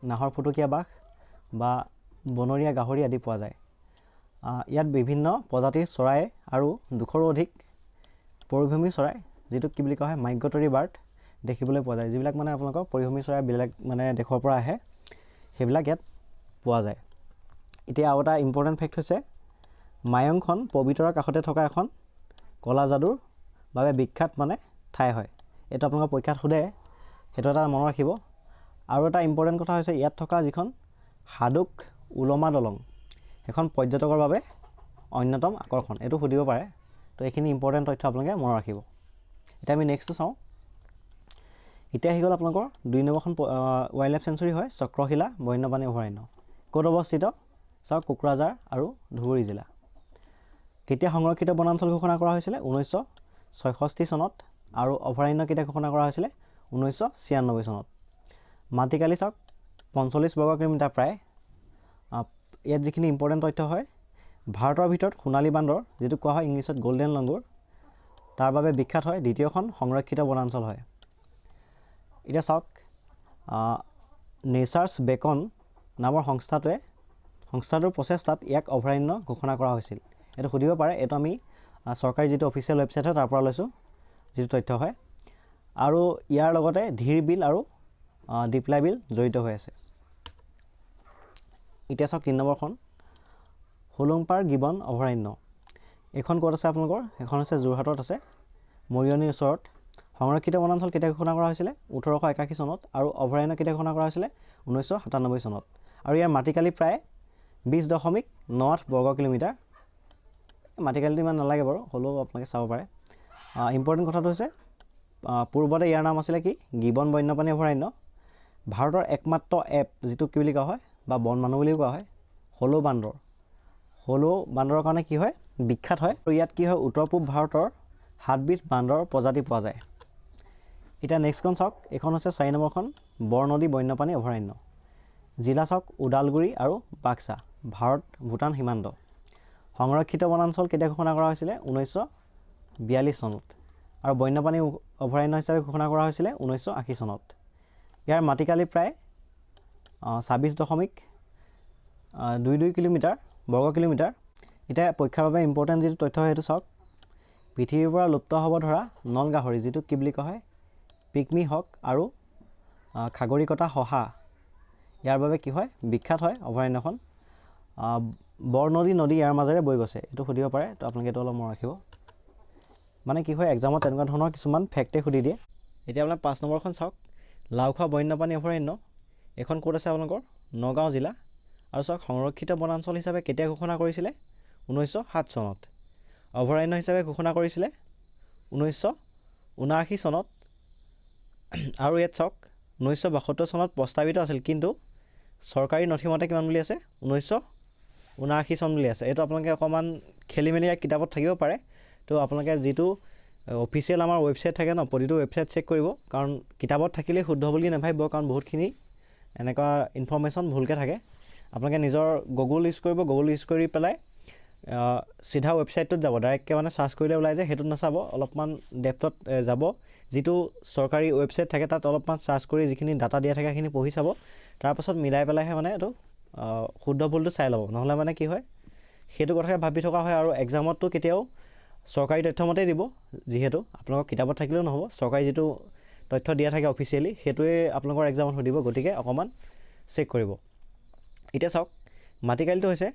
নাহৰ ফুটুকীয়া বাঘ বা বনৰীয়া গাহৰি আদি পোৱা যায়। ইয়াত বিভিন্ন প্ৰজাতিৰ চৰাই আৰু 200ৰো অধিক পৰিভ্ৰমী চৰাই, যিটো কি বুলি কোৱা হয়, মাইগ্ৰেটৰী বাৰ্ড, দেখিবলৈ পোৱা যায়। যিবিলাক মানে আপোনালোকৰ পৰিভ্ৰমী চৰাই বেলেগ মানে দেশৰ পৰা আহে, সেইবিলাক ইয়াত পোৱা যায়। এতিয়া আৰু এটা ইম্পৰ্টেণ্ট ফেক্ট হৈছে, মায়ংখন পবিতৰাৰ কাষতে থকা এখন কলা যাদুৰ বাবে বিখ্যাত মানে ঠাই হয়। এইটো আপোনালোকৰ পৰীক্ষাত সোধে, সেইটো এটা মনত ৰাখিব। আৰু এটা ইম্পৰ্টেণ্ট কথা হৈছে, ইয়াত থকা যিখন হাডুক উলমা দলং, সেইখন পৰ্যটকৰ বাবে অন্যতম আকৰ্ষণ। এইটো সুধিব পাৰে, তো এইখিনি ইম্পৰ্টেণ্ট তথ্য আপোনালোকে মনত ৰাখিব। এতিয়া আমি নেক্সটটো চাওঁ। এতিয়া আহি গ'ল আপোনালোকৰ 2 নম্বৰখন ৱাইল্ড লাইফ চেঞ্চুৰী হয়, চক্ৰশিলা বন্যপ্ৰাণী অভয়াৰণ্য। ক'ত অৱস্থিত? চাওক, কোকৰাঝাৰ আৰু ধুবুৰী জিলা। কেতিয়া সংৰক্ষিত বনাঞ্চল ঘোষণা কৰা হৈছিলে? 1966 চনত আৰু অভয়াৰণ্য কেতিয়া ঘোষণা কৰা হৈছিলে 1996 চনত মাটিকালি চাওক 45 বৰ্গ কিলোমিটাৰ প্ৰায় ইয়াত যিখিনি ইম্পৰ্টেণ্ট তথ্য হয় ভাৰতৰ ভিতৰত সোণালী বান্দৰ যিটো কোৱা হয় ইংলিছত গোল্ডেন লংগুৰ তাৰ বাবে বিখ্যাত হয় দ্বিতীয়খন সংৰক্ষিত বনাঞ্চল হয় এতিয়া চাওক নেচাৰ্ছ বেকন নামৰ সংস্থাটোৰ প্ৰচেষ্টাত ইয়াক অভয়াৰণ্য ঘোষণা কৰা হৈছিল এইটো সুধিব পাৰে এইটো আমি চৰকাৰী যিটো অফিচিয়েল ৱেবছাইট হয় তাৰ পৰা লৈছোঁ যিটো তথ্য হয় আৰু ইয়াৰ লগতে ধীৰ বিল আৰু ডিপ্লাই বিল জড়িত হৈ আছে এতিয়া চাওক 3 নম্বৰখন হুলুংপাৰ গিবন অভয়াৰণ্য এইখন ক'ত আছে আপোনালোকৰ এখন আছে যোৰহাটত আছে মৰিয়নিৰ ওচৰত সংৰক্ষিত বনাঞ্চল কেতিয়া ঘোষণা কৰা হৈছিলে 1881 চনত আৰু অভয়াৰণ্য কেতিয়া ঘোষণা কৰা হৈছিলে 1997 চনত আৰু ইয়াৰ মাটিকালি প্ৰায় 20.98 বৰ্গ কিলোমিটাৰ মাটিকালিটো ইমান নালাগে বাৰু হ'লেও আপোনালোকে চাব পাৰে ইম্পৰ্টেণ্ট কথাটো হৈছে পূৰ্বতে ইয়াৰ নাম আছিলে কি গিবন বন্যপ্ৰাণী অভয়াৰণ্য ভাৰতৰ একমাত্ৰ এপ যিটো কি বুলি কোৱা হয় বা বন মানুহ বুলিও কোৱা হয় হলৌ বান্দৰৰ কাৰণে কি হয় বিখ্যাত হয় আৰু ইয়াত কি হয় উত্তৰ পূব ভাৰতৰ 7 বিধ বান্দৰ প্ৰজাতি পোৱা যায় এতিয়া নেক্সটখন চাওক এইখন হৈছে 4 নম্বৰখন বৰনদী বন্যপ্ৰাণী অভয়াৰণ্য জিলা চাওক ওদালগুৰি আৰু বাক্সা ভাৰত ভূটান সীমান্ত সংৰক্ষিত বনাঞ্চল কেতিয়া ঘোষণা কৰা হৈছিলে 1942 চনত আৰু বন্যপ্ৰাণী অভয়াৰণ্য হিচাপে ঘোষণা কৰা হৈছিলে 1980 চনত ইয়াৰ মাটিকালি প্ৰায় 26.22 কিলোমিটাৰ বৰ্গ কিলোমিটাৰ এতিয়া পৰীক্ষাৰ বাবে ইম্পৰ্টেণ্ট যিটো তথ্য সেইটো চাওক পৃথিৱীৰ পৰা লুপ্ত হ'ব ধৰা নল গাহৰি যিটো কি বুলি কোৱা হয় পিকমি হক আৰু খাগৰিকতা শহা ইয়াৰ বাবে কি হয় বিখ্যাত হয় অভয়াৰণ্যখন বৰনদী নদী ইয়াৰ মাজেৰে বৈ গৈছে এইটো সুধিব পাৰে তো আপোনালোকে এইটো অলপ মনত ৰাখিব মানে কি হয় এক্সামত তেনেকুৱা ধৰণৰ কিছুমান ফেক্টে সুধি দিয়ে এতিয়া আপোনাৰ 5 নম্বৰখন চাওক লাওখোৱা বন্যপ্ৰাণী অভয়াৰণ্য এখন ক'ত আছে আপোনালোকৰ নগাঁও জিলা আৰু চাওক সংৰক্ষিত বনাঞ্চল হিচাপে কেতিয়া ঘোষণা কৰিছিলে 1907 চনত অভয়াৰণ্য হিচাপে ঘোষণা কৰিছিলে 1979 চনত আৰু ইয়াত চাওক 1972 চনত প্ৰস্তাৱিত আছিল কিন্তু চৰকাৰী নথিমতে কিমান বুলি আছে 1979 চন বুলি আছে এইটো আপোনালোকে অকণমান খেলি মেলি কিতাপত থাকিব পাৰে তো আপোনালোকে যিটো অফিচিয়েল আমাৰ ৱেবছাইট থাকে ন প্ৰতিটো ৱেবছাইট চেক কৰিব কাৰণ কিতাপত থাকিলে শুদ্ধ বুলি নাভাবিব কাৰণ বহুতখিনি এনেকুৱা ইনফৰমেশ্যন ভুলকৈ থাকে আপোনালোকে নিজৰ গুগল ইউজ কৰিব গুগল ইউজ কৰি পেলাই সিধা ৱেবছাইটটোত যাব ডাইৰেক্টকৈ মানে চাৰ্চ কৰিলে ওলাই যায় সেইটোত নাচাব অলপমান ডেপথত যাব যিটো চৰকাৰী ৱেবছাইট থাকে তাত অলপমান চাৰ্চ কৰি যিখিনি ডাটা দিয়া থাকে সেইখিনি পঢ়ি চাব তাৰপাছত মিলাই পেলাইহে মানে এইটো শুদ্ধ ভুলটো চাই ল'ব নহ'লে মানে কি হয় সেইটো কথাকে ভাবি থকা হয় আৰু এক্সামতটো কেতিয়াও চৰকাৰী তথ্যমতেই দিব যিহেতু আপোনালোকৰ কিতাপত থাকিলেও নহ'ব চৰকাৰী যিটো তথ্য দিয়া থাকে অফিচিয়েলি সেইটোৱে আপোনালোকৰ এক্সামত সুধিব গতিকে অকণমান চেক কৰিব এতিয়া চাওক মাটিকালিটো হৈছে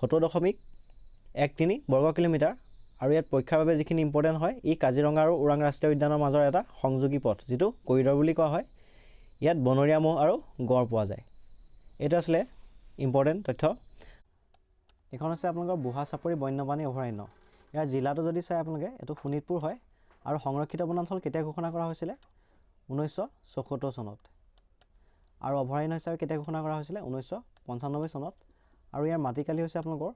70.13 বৰ্গ কিলোমিটাৰ আৰু ইয়াত পৰীক্ষাৰ বাবে যিখিনি ইম্পৰ্টেণ্ট হয় ই কাজিৰঙা আৰু ওৰাং ৰাষ্ট্ৰীয় উদ্যানৰ মাজৰ এটা সংযোগী পথ যিটো কৰিডৰ বুলি কোৱা হয় ইয়াত বনৰীয়া ম'হ আৰু গঁড় পোৱা যায় এইটো আছিলে ইম্পৰ্টেণ্ট তথ্য এইখন হৈছে আপোনালোকৰ বুঢ়া চাপৰি বন্যপ্ৰাণী অভয়াৰণ্য ইয়াৰ জিলাটো যদি চাই আপোনালোকে এইটো শোণিতপুৰ হয় আৰু সংৰক্ষিত বনাঞ্চল কেতিয়া ঘোষণা কৰা হৈছিলে 1974 চনত আৰু অভয়াৰণ্য হিচাপে কেতিয়া ঘোষণা কৰা হৈছিলে 1995 চনত আৰু ইয়াৰ মাটিকালি হৈছে আপোনালোকৰ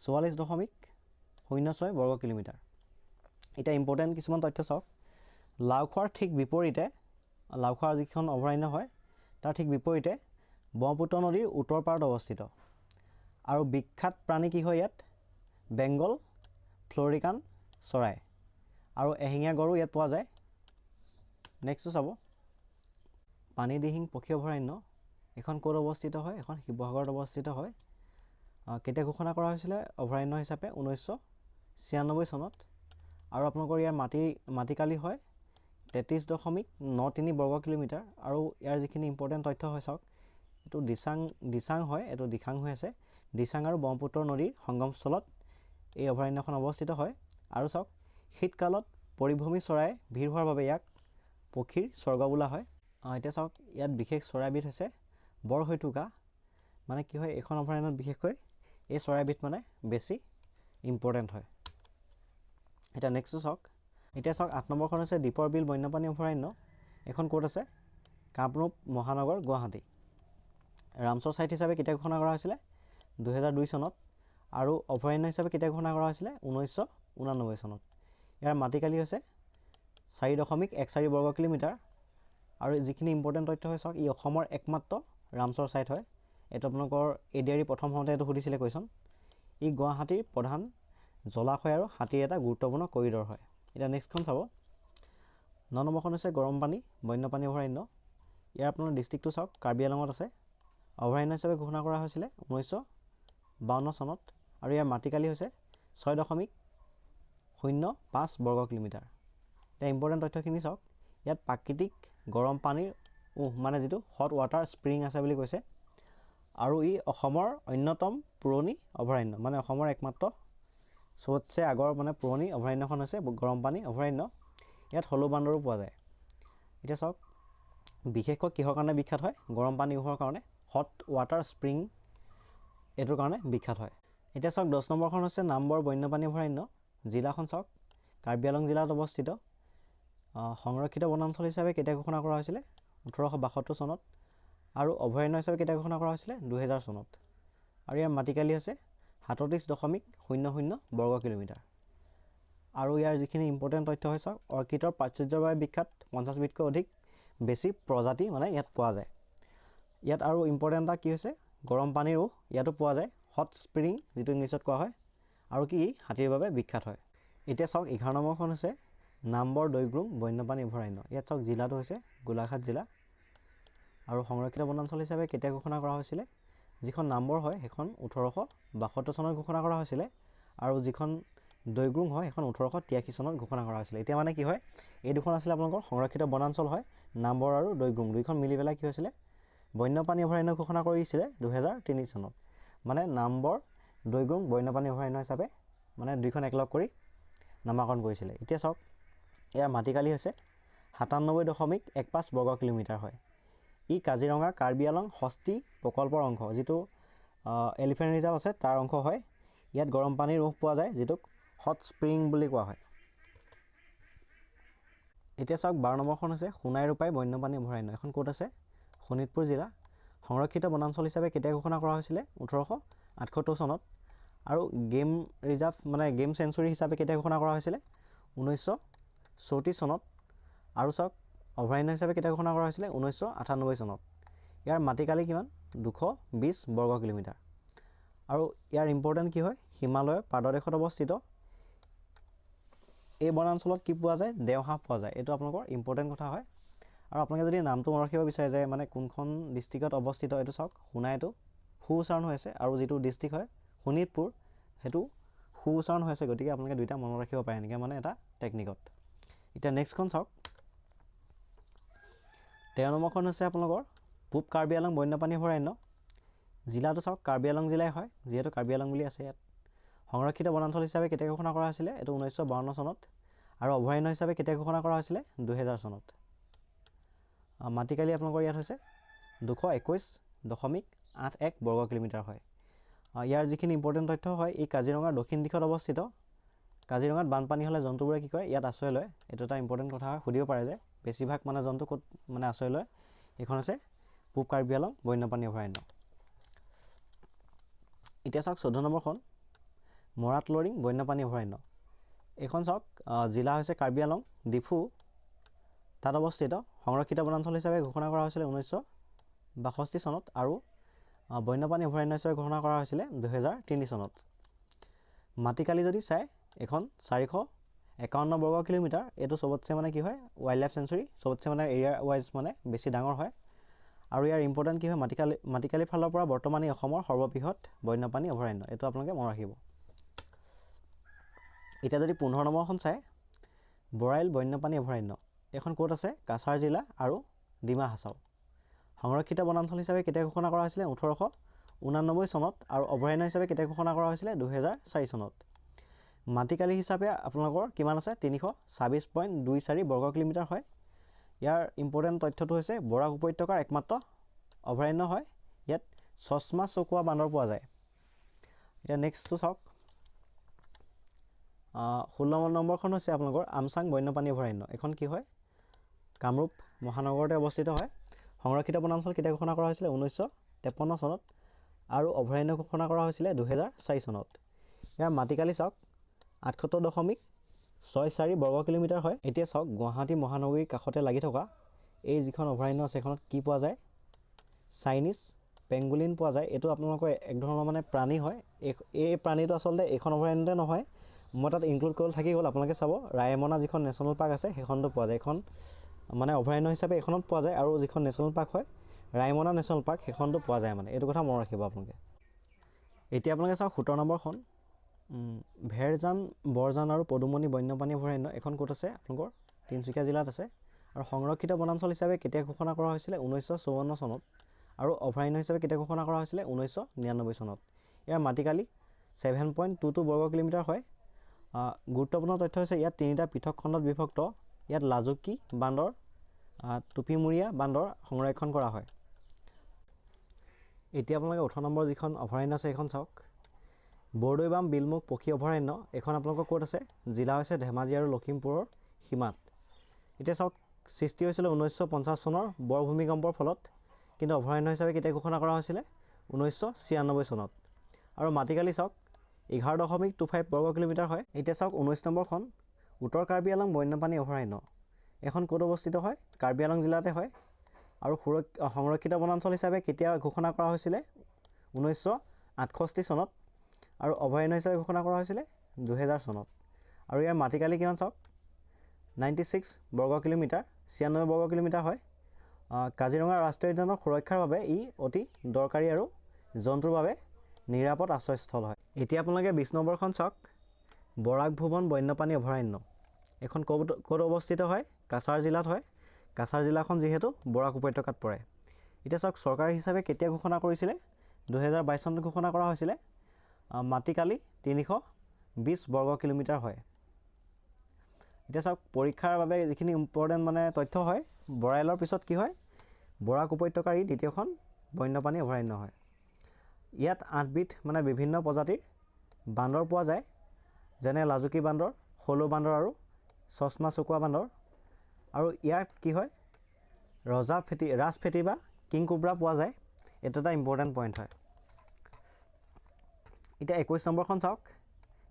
44.06 বৰ্গ কিলোমিটাৰ এতিয়া ইম্পৰ্টেণ্ট কিছুমান তথ্য চাওক লাওখোৱাৰ ঠিক বিপৰীতে লাওখোৱাৰ যিখন অভয়াৰণ্য হয় তাৰ ঠিক বিপৰীতে ব্ৰহ্মপুত্ৰ নদীৰ উত্তৰ পাৰত অৱস্থিত আৰু বিখ্যাত প্ৰাণী কি হয় ইয়াত বেংগল ফ্লৰিকান চৰাই আৰু এশিঙীয়া গঁড়ো ইয়াত পোৱা যায় নেক্সটটো চাব পানীদিহিং পক্ষী অভয়াৰণ্য এখন ক'ত অৱস্থিত হয় এখন শিৱসাগৰত অৱস্থিত হয় কেতিয়া ঘোষণা কৰা হৈছিলে অভয়াৰণ্য হিচাপে 1996 চনত আৰু আপোনালোকৰ ইয়াৰ মাটিকালি হয় 33.93 বৰ্গ কিলোমিটাৰ আৰু ইয়াৰ যিখিনি ইম্পৰ্টেণ্ট তথ্য হয় চাওক এইটো দিচাং হয় এইটো দিখাং হৈ আছে দিচাং আৰু ব্ৰহ্মপুত্ৰ নদীৰ সংগমস্থলত এই অভয়াৰণ্যখন অৱস্থিত হয় আৰু চাওক শীতকালত পৰিভ্ৰমী চৰাই ভিৰ হোৱাৰ বাবে ইয়াক পক্ষীৰ স্বৰ্গ বোলা হয় এতিয়া চাওক ইয়াত বিশেষ চৰাইবিধ হৈছে বৰশৈথোকা মানে কি হয় এইখন অভয়াৰণ্যত বিশেষকৈ এই চৰাইবিধ মানে বেছি ইম্পৰ্টেণ্ট হয় এতিয়া নেক্সটটো চাওক এতিয়া চাওক 8 নম্বৰখন হৈছে দীপৰ বিল বন্যপ্ৰাণী অভয়াৰণ্য এখন ক'ত আছে কামৰূপ মহানগৰ গুৱাহাটী ৰামচৰ ছাইট হিচাপে কেতিয়া ঘোষণা কৰা হৈছিলে 2002 চনত আৰু অভয়াৰণ্য হিচাপে কেতিয়া ঘোষণা কৰা হৈছিলে 1989 চনত ইয়াৰ মাটিকালি হৈছে 4.14 বৰ্গ কিলোমিটাৰ। আৰু যিখিনি ইম্পৰ্টেণ্ট তথ্য হয় চাওক, ই অসমৰ একমাত্ৰ ৰামচৰ ছাইট হয়। এইটো আপোনালোকৰ ADRE প্ৰথম হওঁতে এইটো সুধিছিলে কুৱেশ্যন। ই গুৱাহাটীৰ প্ৰধান জলাশয় আৰু হাতীৰ এটা গুৰুত্বপূৰ্ণ কৰিডৰ হয়। এতিয়া নেক্সটখন চাব। 9 নম্বৰখন হৈছে গৰমপানী বন্যপ্ৰাণী অভয়াৰণ্য। ইয়াৰ আপোনাৰ ডিষ্ট্ৰিক্টটো চাওক, কাৰ্বি আংলঙত আছে। অভয়াৰণ্য হিচাপে ঘোষণা কৰা হৈছিলে 1952 চনত আৰু ইয়াৰ মাটিকালি হৈছে 6.05 বৰ্গ কিলোমিটাৰ। এতিয়া ইম্পৰ্টেণ্ট তথ্যখিনি চাওক, ইয়াত প্ৰাকৃতিক গৰম পানীৰ মানে যিটো হট ৱাটাৰ স্প্ৰিং আছে বুলি কৈছে। আৰু ই অসমৰ অন্যতম পুৰণি অভয়াৰণ্য, মানে অসমৰ একমাত্ৰ চবতছে আগৰ মানে পুৰণি অভয়াৰণ্যখন হৈছে গৰমপানী অভয়াৰণ্য। ইয়াত হলৌ বান্দৰো পোৱা যায়। এতিয়া চাওক, বিশেষকৈ কিহৰ কাৰণে বিখ্যাত হয়? গৰম পানী উহোৱাৰ কাৰণে, হট ৱাটাৰ স্প্ৰিং এইটোৰ কাৰণে বিখ্যাত হয়। এতিয়া চাওক 10 নম্বৰখন হৈছে নামবৰ বন্যপ্ৰাণী অভয়াৰণ্য। জিলাখন চাওক, কাৰ্বি আংলং জিলাত অৱস্থিত। সংৰক্ষিত বনাঞ্চল হিচাপে কেতিয়া ঘোষণা কৰা হৈছিলে? 1872 চনত। আৰু অভয়াৰণ্য হিচাপে কেতিয়া ঘোষণা কৰা হৈছিলে? 2000 চনত। আৰু ইয়াৰ মাটিকালি হৈছে 37.00 বৰ্গ কিলোমিটাৰ। আৰু ইয়াৰ যিখিনি ইম্পৰ্টেণ্ট তথ্য হয় চাওক, অৰ্কিডৰ প্ৰাচুৰ্যৰ বাবে বিখ্যাত, 50 বিধতকৈ অধিক বেছি প্ৰজাতি মানে ইয়াত পোৱা যায়। ইয়াত আৰু ইম্পৰ্টেণ্ট এটা কি হৈছে, গৰম পানীৰ উঁহ ইয়াতো পোৱা যায়, হট স্প্ৰিং যিটো ইংলিছত কোৱা হয়। আৰু কি হাতীৰ বাবে বিখ্যাত হয়। এতিয়া চাওক 11 নম্বৰখন হৈছে নামবৰ দৈগ্ৰুং বন্যপ্ৰাণী অভয়াৰণ্য। ইয়াত চাওক জিলাটো হৈছে গোলাঘাট জিলা। আৰু সংৰক্ষিত বনাঞ্চল হিচাপে কেতিয়া ঘোষণা কৰা হৈছিলে? যিখন নামবৰ হয় সেইখন 1872 চনত ঘোষণা কৰা হৈছিলে। আৰু যিখন দৈগ্ৰুং হয় সেইখন 1883 চনত ঘোষণা কৰা হৈছিলে। এতিয়া মানে কি হয়, এই দুখন আছিলে আপোনালোকৰ সংৰক্ষিত বনাঞ্চল হয়, নামবৰ আৰু দৈগ্ৰুং দুইখন মিলি পেলাই কি হৈছিলে? বন্যপ্ৰাণী অভয়াৰণ্য ঘোষণা কৰিছিলে 2003 চনত। মানে নামবৰ দৈগ্ৰুং বন্যপ্ৰাণী অভয়াৰণ্য হিচাপে মানে দুইখন একলগ কৰি নামাকৰণ কৰিছিলে। এতিয়া চাওক, ইয়াৰ মাটিকালি হৈছে 97.15 বৰ্গ কিলোমিটাৰ হয়। ই কাজিৰঙা কাৰ্বি আংলং হস্তি প্ৰকল্পৰ অংশ, যিটো এলিফেণ্ট ৰিজাৰ্ভ আছে তাৰ অংশ হয়। ইয়াত গৰম পানীৰ উঁহ পোৱা যায়, যিটোক হট স্প্ৰিং বুলি কোৱা হয়। এতিয়া চাওক 12 নম্বৰখন হৈছে সোণাই ৰূপাই বন্যপ্ৰাণী অভয়াৰণ্য। এখন ক'ত আছে? শোণিতপুৰ জিলা। সংৰক্ষিত বনাঞ্চল হিচাপে কেতিয়া ঘোষণা কৰা হৈছিলে? 1878 চনত। আৰু গেম ৰিজাৰ্ভ মানে গেম চেঞ্চুৰী হিচাপে কেতিয়া ঘোষণা কৰা হৈছিলে? 1934 চনত। আৰু চাওক, অভয়াৰণ্য হিচাপে কেতিয়া ঘোষণা কৰা হৈছিলে? 1998 চনত। ইয়াৰ মাটিকালি কিমান? 220 বৰ্গ কিলোমিটাৰ। আৰু ইয়াৰ ইম্পৰ্টেণ্ট কি হয়, হিমালয়ৰ পাদদেশত অৱস্থিত। এই বনাঞ্চলত কি পোৱা যায়? দেওহাঁহ পোৱা যায়। এইটো আপোনালোকৰ ইম্পৰ্টেণ্ট কথা হয়। আৰু আপোনালোকে যদি নামটো মনত ৰাখিব বিচাৰে যে মানে কোনখন ডিষ্ট্ৰিক্টত অৱস্থিত, এইটো চাওক, সোণাইটো সু উচ্চাৰণ হৈ আছে, আৰু যিটো ডিষ্ট্ৰিক্ট হয় শোণিতপুৰ সেইটো সু উচ্চাৰণ হৈ আছে। গতিকে আপোনালোকে দুইটা মনত ৰাখিব পাৰে এনেকৈ মানে এটা টেকনিকত। এতিয়া নেক্সটখন চাওক, 13 নম্বৰখন হৈছে আপোনালোকৰ পূব কাৰ্বি আংলং বন্যপ্ৰাণী অভয়াৰণ্য। জিলাটো চাওক, কাৰ্বি আংলং জিলাই হয়, যিহেতু কাৰ্বি আংলং বুলি আছে ইয়াত। সংৰক্ষিত বনাঞ্চল হিচাপে কেতিয়া ঘোষণা কৰা হৈছিলে? এইটো 1952 চনত। আৰু অভয়াৰণ্য হিচাপে কেতিয়া ঘোষণা কৰা হৈছিলে? 2000 চনত। মাটিকালি আপোনালোকৰ ইয়াত হৈছে 221.81 বৰ্গ কিলোমিটাৰ হয়। ইয়াৰ যিখিনি ইম্পৰ্টেণ্ট তথ্য হয়, এই কাজিৰঙাৰ দক্ষিণ দিশত অৱস্থিত। কাজিৰঙাত বানপানী হ'লে জন্তুবোৰে কি কৰে? ইয়াত আশ্ৰয় লয়। এইটো এটা ইম্পৰ্টেণ্ট কথা হয়, সুধিব পাৰে যে বেছিভাগ মানে জন্তু ক'ত মানে আশ্ৰয় লয়। এইখন হৈছে পূব কাৰ্বি আংলং বন্যপ্ৰাণী অভয়াৰণ্য। এতিয়া চাওক 14 নম্বৰখন মৰাট লৰিং বন্যপ্ৰাণী অভয়াৰণ্য। এইখন চাওক, জিলা হৈছে কাৰ্বি আংলং, ডিফু তাত অৱস্থিত। সংৰক্ষিত বনাঞ্চল হিচাপে ঘোষণা কৰা হৈছিলে 1962 চনত। আৰু বন্যপ্ৰাণী অভয়াৰণ্য হিচাপে ঘোষণা কৰা হৈছিলে 2003 চনত। মাটিকালি যদি চাই, এখন 451 বৰ্গ কিলোমিটাৰ। এইটো চবতছে মানে কি হয়, ৱাইল্ড লাইফ চেঞ্চুৰী, চবতছে মানে এৰিয়া ৱাইজ মানে বেছি ডাঙৰ হয়। আৰু ইয়াৰ ইম্পৰ্টেণ্ট কি হয়, মাটিকালিৰ ফালৰ পৰা বৰ্তমান অসমৰ সৰ্ববৃহৎ বন্যপ্ৰাণী অভয়াৰণ্য। এইটো আপোনালোকে মনত ৰাখিব। এতিয়া যদি 15 নম্বৰখন চাই, বৰাইল বন্যপ্ৰাণী অভয়াৰণ্য। এইখন ক'ত আছে? কাছাৰ জিলা আৰু ডিমা হাছাও। সংৰক্ষিত বনাঞ্চল হিচাপে কেতিয়া ঘোষণা কৰা হৈছিলে? 1889 চনত। আৰু অভয়াৰণ্য হিচাপে কেতিয়া ঘোষণা কৰা হৈছিলে? 2004 চনত। মাটিকালি হিচাপে আপোনালোকৰ কিমান আছে? 326.24 বৰ্গ কিলোমিটাৰ হয়। ইয়াৰ ইম্পৰ্টেণ্ট তথ্যটো হৈছে বৰাক উপত্যকাৰ একমাত্ৰ অভয়াৰণ্য হয়। ইয়াত চশমা চকুৱা বান্দৰ পোৱা যায়। এতিয়া নেক্সটটো চাওক, 16 নম্বৰখন হৈছে আপোনালোকৰ আমচাং বন্যপ্ৰাণী অভয়াৰণ্য। এখন কি হয়? কামৰূপ মহানগৰতে অৱস্থিত হয়। সংৰক্ষিত বনাঞ্চল কেতিয়া ঘোষণা কৰা হৈছিলে? 1953 চনত। আৰু অভয়াৰণ্য ঘোষণা কৰা হৈছিলে 2004 চনত। ইয়াৰ মাটিকালি চাওক, 6.4 বৰ্গ কিলোমিটাৰ হয়। এতিয়া চাওক গুৱাহাটী মহানগৰীৰ কাষতে লাগি থকা এই যিখন অভয়াৰণ্য আছে এখনত কি পোৱা যায়, চাইনিজ পেংগুলিন পোৱা যায়। এইটো আপোনালোকৰ এক ধৰণৰ মানে প্ৰাণী হয়। এই প্ৰাণীটো আচলতে এইখন অভয়াৰণ্যতে নহয়, মই তাত ইনক্লুড কৰিবলৈ থাকি গ'ল। আপোনালোকে চাব ৰায়মনা যিখন নেশ্যনেল পাৰ্ক আছে সেইখনতো পোৱা যায়। এইখন মানে অভয়াৰণ্য হিচাপে এইখনত পোৱা যায়, আৰু যিখন নেশ্যনেল পাৰ্ক হয় ৰায়মনা নেশ্যনেল পাৰ্ক সেইখনতো পোৱা যায়। মানে এইটো কথা মনত ৰাখিব আপোনালোকে। এতিয়া আপোনালোকে চাওক 17 নম্বৰখন ভেৰজান, বৰজান আৰু পদুমণি বন্যপ্ৰাণী অভয়াৰণ্য। এখন ক'ত আছে আপোনালোকৰ তিনিচুকীয়া জিলাত আছে, আৰু সংৰক্ষিত বনাঞ্চল হিচাপে কেতিয়া ঘোষণা কৰা হৈছিলে 1954 চনত, আৰু অভয়াৰণ্য হিচাপে কেতিয়া ঘোষণা কৰা হৈছিলে 1999 চনত। ইয়াৰ মাটিকালি 7.22 বৰ্গ কিলোমিটাৰ হয়। গুৰুত্বপূৰ্ণ তথ্য হৈছে ইয়াত 3টা পৃথক খণ্ডত বিভক্ত। ইয়াত লাজুকী বান্দৰ, টুপিমূৰীয়া বান্দৰ সংৰক্ষণ কৰা হয়। এতিয়া আপোনালোকে 18 নম্বৰ যিখন অভয়াৰণ্য আছে এইখন চাওক, বৰদৈবাম বিলমুখ পক্ষী অভয়াৰণ্য। এইখন আপোনালোকৰ ক'ত আছে, জিলা হৈছে ধেমাজি আৰু লখিমপুৰৰ সীমাত। এতিয়া চাওক সৃষ্টি হৈছিলে 1950 চনৰ বৰ ভূমিকম্পৰ ফলত, কিন্তু অভয়াৰণ্য হিচাপে কেতিয়া ঘোষণা কৰা হৈছিলে 1996 চনত। আৰু মাটিকালি চাওক 11.25 বৰ্গ কিলোমিটাৰ হয়। এতিয়া চাওক 19 নম্বৰখন উত্তৰ কাৰ্বি আংলং বন্যপ্ৰাণী অভয়াৰণ্য। এখন ক'ত অৱস্থিত হয়, কাৰ্বি আংলং জিলাতে হয়। আৰু সংৰক্ষিত বনাঞ্চল হিচাপে কেতিয়া ঘোষণা কৰা হৈছিলে 1968 চনত, আৰু অভয়াৰণ্য হিচাপে ঘোষণা কৰা হৈছিলে 2000 চনত। আৰু ইয়াৰ মাটিকালি কিমান চাওক 96 বৰ্গ কিলোমিটাৰ, 96 বৰ্গ কিলোমিটাৰ হয়। কাজিৰঙা ৰাষ্ট্ৰীয় উদ্যানৰ সুৰক্ষাৰ বাবে ই অতি দৰকাৰী আৰু জন্তুৰ বাবে নিৰাপদ আশ্ৰয়স্থল হয়। এতিয়া আপোনালোকে 20 নম্বৰখন চাওক, বৰাক ভুৱন বন্যপ্ৰাণী অভয়াৰণ্য। এখন ক'ত অৱস্থিত হয়, কাছাৰ জিলাত হয়। কাছাৰ জিলাখন যিহেতু বৰাক উপত্যকাত পৰে। এতিয়া চাওক চৰকাৰী হিচাপে কেতিয়া ঘোষণা কৰিছিলে 2022 চনত ঘোষণা কৰা হৈছিলে। মাটিকালি 320 বৰ্গ কিলোমিটাৰ হয়। এতিয়া চাওক পৰীক্ষাৰ বাবে যিখিনি ইম্পৰ্টেণ্ট মানে তথ্য হয়, বৰাইলৰ পিছত কি হয়, বৰাক উপত্যকাৰ ই দ্বিতীয়খন বন্যপ্ৰাণী অভয়াৰণ্য হয়। ইয়াত 8বিধ মানে বিভিন্ন প্ৰজাতিৰ বান্দৰ পোৱা যায়, যেনে লাজুকী বান্দৰ, হলৌ বান্দৰ আৰু চশমা চকুৱা বান্দৰ। আৰু ইয়াত কি হয়, ৰাজফেটি বা কিং কোব্ৰা পোৱা যায়। এইটো এটা ইম্পৰ্টেণ্ট পইণ্ট হয়। এতিয়া 21 নম্বৰখন চাওক,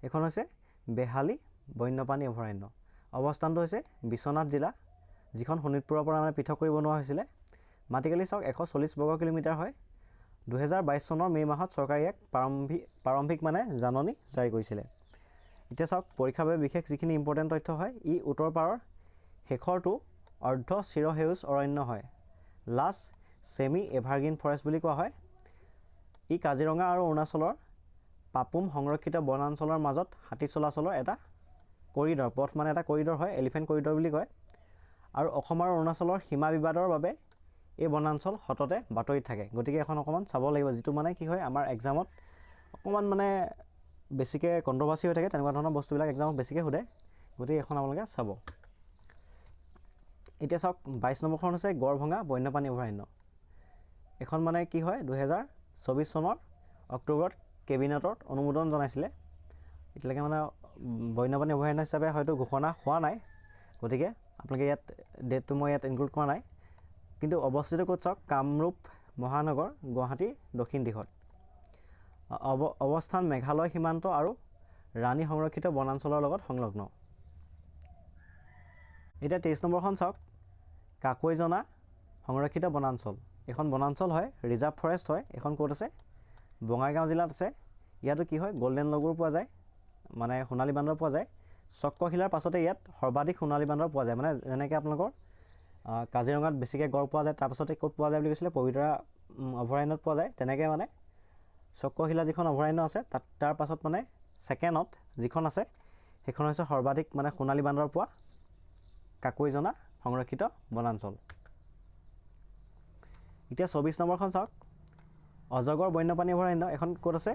এইখন হৈছে বেহালী বন্যপ্ৰাণী অভয়াৰণ্য। অৱস্থানটো হৈছে বিশ্বনাথ জিলা, যিখন শোণিতপুৰৰ পৰা মানে পৃথক কৰি বনোৱা হৈছিলে। মাটিকালি চাওক 140 বৰ্গ কিলোমিটাৰ হয়। 2022 চনৰ মে' মাহত চৰকাৰে ইয়াক প্ৰাৰম্ভিক মানে জাননী জাৰি কৰিছিলে। এতিয়া চাওক পৰীক্ষাৰ বাবে বিশেষ যিখিনি ইম্পৰ্টেণ্ট তথ্য হয়, ই উত্তৰ পাৰৰ শেষৰটো অৰ্ধ চিৰসেউজ অৰণ্য হয়। লাষ্ট ছেমি এভাৰগ্ৰীণ ফৰেষ্ট বুলি কোৱা হয়। ই কাজিৰঙা আৰু অৰুণাচলৰ পাপুম সংৰক্ষিত বনাঞ্চলৰ মাজত হাতী চলাচলৰ এটা কৰিডৰ, পথ মানে এটা কৰিডৰ হয়, এলিফেণ্ট কৰিডৰ বুলি কয়। আৰু অসম আৰু অৰুণাচলৰ সীমা বিবাদৰ বাবে এই বনাঞ্চল সততে বাতৰিত থাকে। গতিকে এখন অকণমান চাব লাগিব, যিটো মানে কি হয় আমাৰ এক্সামত অকণমান মানে বেছিকৈ কণ্ট্ৰভাৰ্চি হৈ থাকে, তেনেকুৱা ধৰণৰ বস্তুবিলাক এক্সামত বেছিকৈ সোধে। গতিকে এখন আপোনালোকে চাব। এতিয়া চাওক 22 নম্বৰখন হৈছে গড়ভঙা বন্যপ্ৰাণী অভয়াৰণ্য। এখন মানে কি হয় 2024 চনৰ অক্টোবৰত কেবিনেটত অনুমোদন জনাইছিলে। এতিয়ালৈকে মানে বন্যপ্ৰাণী অভয়াৰণ্য হিচাপে হয়তো ঘোষণা হোৱা নাই, গতিকে আপোনালোকে ইয়াত ডেটটো মই ইয়াত ইনক্লুড কৰা নাই। কিন্তু অৱস্থিত ক'ত চাওক, কামৰূপ মহানগৰ, গুৱাহাটীৰ দক্ষিণ দিশত। অৱস্থান মেঘালয় সীমান্ত আৰু ৰাণী সংৰক্ষিত বনাঞ্চলৰ লগত সংলগ্ন। এতিয়া 23 নম্বৰখন চাওক, কাকৈজনা সংৰক্ষিত বনাঞ্চল। এখন বনাঞ্চল হয়, ৰিজাৰ্ভ ফৰেষ্ট হয়। এখন ক'ত আছে, বঙাইগাঁও জিলাত আছে। ইয়াতো কি হয়, গল্ডেন লগৰ পোৱা যায়, মানে সোণালী বান্দৰ পোৱা যায়। চক্ৰশিলাৰ পাছতে ইয়াত সৰ্বাধিক সোণালী বান্দৰ পোৱা যায়। মানে যেনেকৈ আপোনালোকৰ কাজিৰঙাত বেছিকৈ গড় পোৱা যায়, তাৰপাছতে ক'ত পোৱা যায় বুলি কৈছিলে, পবিতৰা অভয়াৰণ্যত পোৱা যায়। তেনেকৈ মানে চক্ৰশিলা যিখন অভয়াৰণ্য আছে তাৰ পাছত মানে ছেকেণ্ডত যিখন আছে সেইখন হৈছে সৰ্বাধিক মানে সোণালী বান্দৰ পোৱা কাকৈজনা সংৰক্ষিত বনাঞ্চল। এতিয়া 24 নম্বৰখন চাওক, অজগৰ বন্যপ্ৰাণী অভয়াৰণ্য। এখন ক'ত আছে,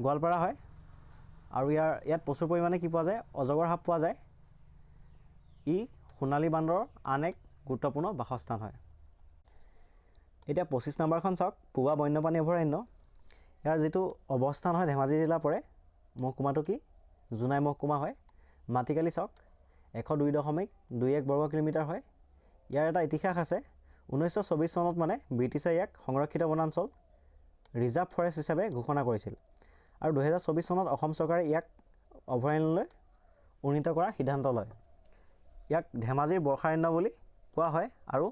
গোৱালপাৰা হয়। আৰু ইয়াত প্ৰচুৰ পৰিমাণে কি পোৱা যায়, অজগৰ সাপ পোৱা যায়। ই সোণালী বান্দৰৰ আন এক গুৰুত্বপূৰ্ণ বাসস্থান হয়। এতিয়া 25 নম্বৰখন চাওক, পুৱা বন্যপ্ৰাণী অভয়াৰণ্য। ইয়াৰ যিটো অৱস্থান হয় ধেমাজি জিলা পৰে। মহকুমাটো কি, জোনাই মহকুমা হয়। মাটিকালি চাওক 102.21 বৰ্গ কিলোমিটাৰ হয়। ইয়াৰ এটা ইতিহাস আছে। 1924 চনত মানে ব্ৰিটিছে ইয়াক সংৰক্ষিত বনাঞ্চল ৰিজাৰ্ভ ফৰেষ্ট হিচাপে ঘোষণা কৰিছিল। আৰু 2024 চনত অসম চৰকাৰে ইয়াক অভয়াৰণ্যলৈ উন্নীত কৰাৰ সিদ্ধান্ত লয়। ইয়াক ধেমাজিৰ বৰ্ষাৰণ্য বুলি কোৱা হয় আৰু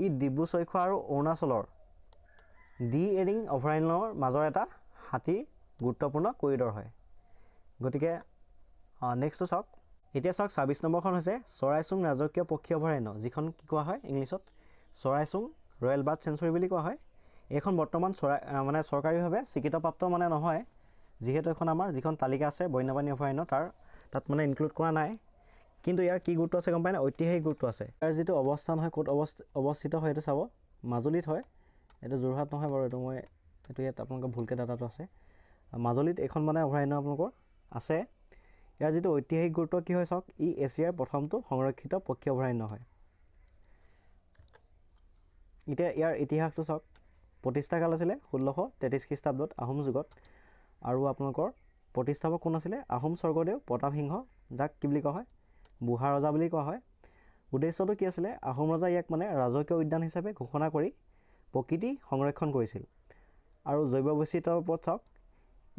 ই ডিব্ৰু-চৈখোৱা আৰু অৰুণাচলৰ ডি এৰিং অভয়াৰণ্যৰ মাজৰ এটা হাতীৰ গুৰুত্বপূৰ্ণ কৰিডৰ হয়। গতিকে নেক্সটটো চাওক। এতিয়া চাওক ২৬ নম্বৰখন হৈছে চৰাইচুং ৰাজকীয় পক্ষী অভয়াৰণ্য, যিখন কি কোৱা হয় ইংলিছত চৰাইচুং ৰয়েল বাৰ্ড চেঞ্চুৰী বুলি কোৱা হয়। এইখন বৰ্তমান মানে চৰকাৰীভাৱে স্বীকৃতপ্ৰাপ্ত মানে নহয়, যিহেতু এখন আমাৰ যিখন তালিকা আছে বন্যপ্ৰাণী অভয়াৰণ্য তাত মানে ইনক্লুড কৰা নাই। কিন্তু ইয়াৰ কি গুৰুত্ব আছে গম পায় নে? ঐতিহাসিক গুৰুত্ব আছে। ইয়াৰ যিটো অৱস্থান হয়, ক'ত অৱস্থিত হয় এইটো চাব। মাজুলীত হয়, এইটো যোৰহাট নহয় বাৰু, এইটো ইয়াত আপোনালোকৰ ভুলকৈ ডাটাটো আছে। মাজুলীত এইখন মানে অভয়াৰণ্য আপোনালোকৰ আছে। ইয়াৰ যিটো ঐতিহাসিক গুৰুত্ব কি হয় চাওক, ই এছিয়াৰ প্ৰথমটো সংৰক্ষিত পক্ষী অভয়াৰণ্য হয়। এতিয়া ইয়াৰ ইতিহাসটো চাওক। প্ৰতিষ্ঠাকাল আছিলে ১৬৩৩ খ্ৰীষ্টাব্দত আহোম যুগত, আৰু আপোনালোকৰ প্ৰতিষ্ঠাপক কোন আছিলে? আহোম স্বৰ্গদেউ প্ৰতাপ সিংহ, যাক কি বুলি কোৱা হয়? বুঢ়া ৰজা বুলি কোৱা হয়। উদ্দেশ্যটো কি আছিলে? আহোম ৰজা ইয়াক মানে ৰাজকীয় উদ্যান হিচাপে ঘোষণা কৰি প্ৰকৃতি সংৰক্ষণ কৰিছিল। আৰু জৈৱ বৈচিত্ৰ্যৰ ওপৰত চাওক,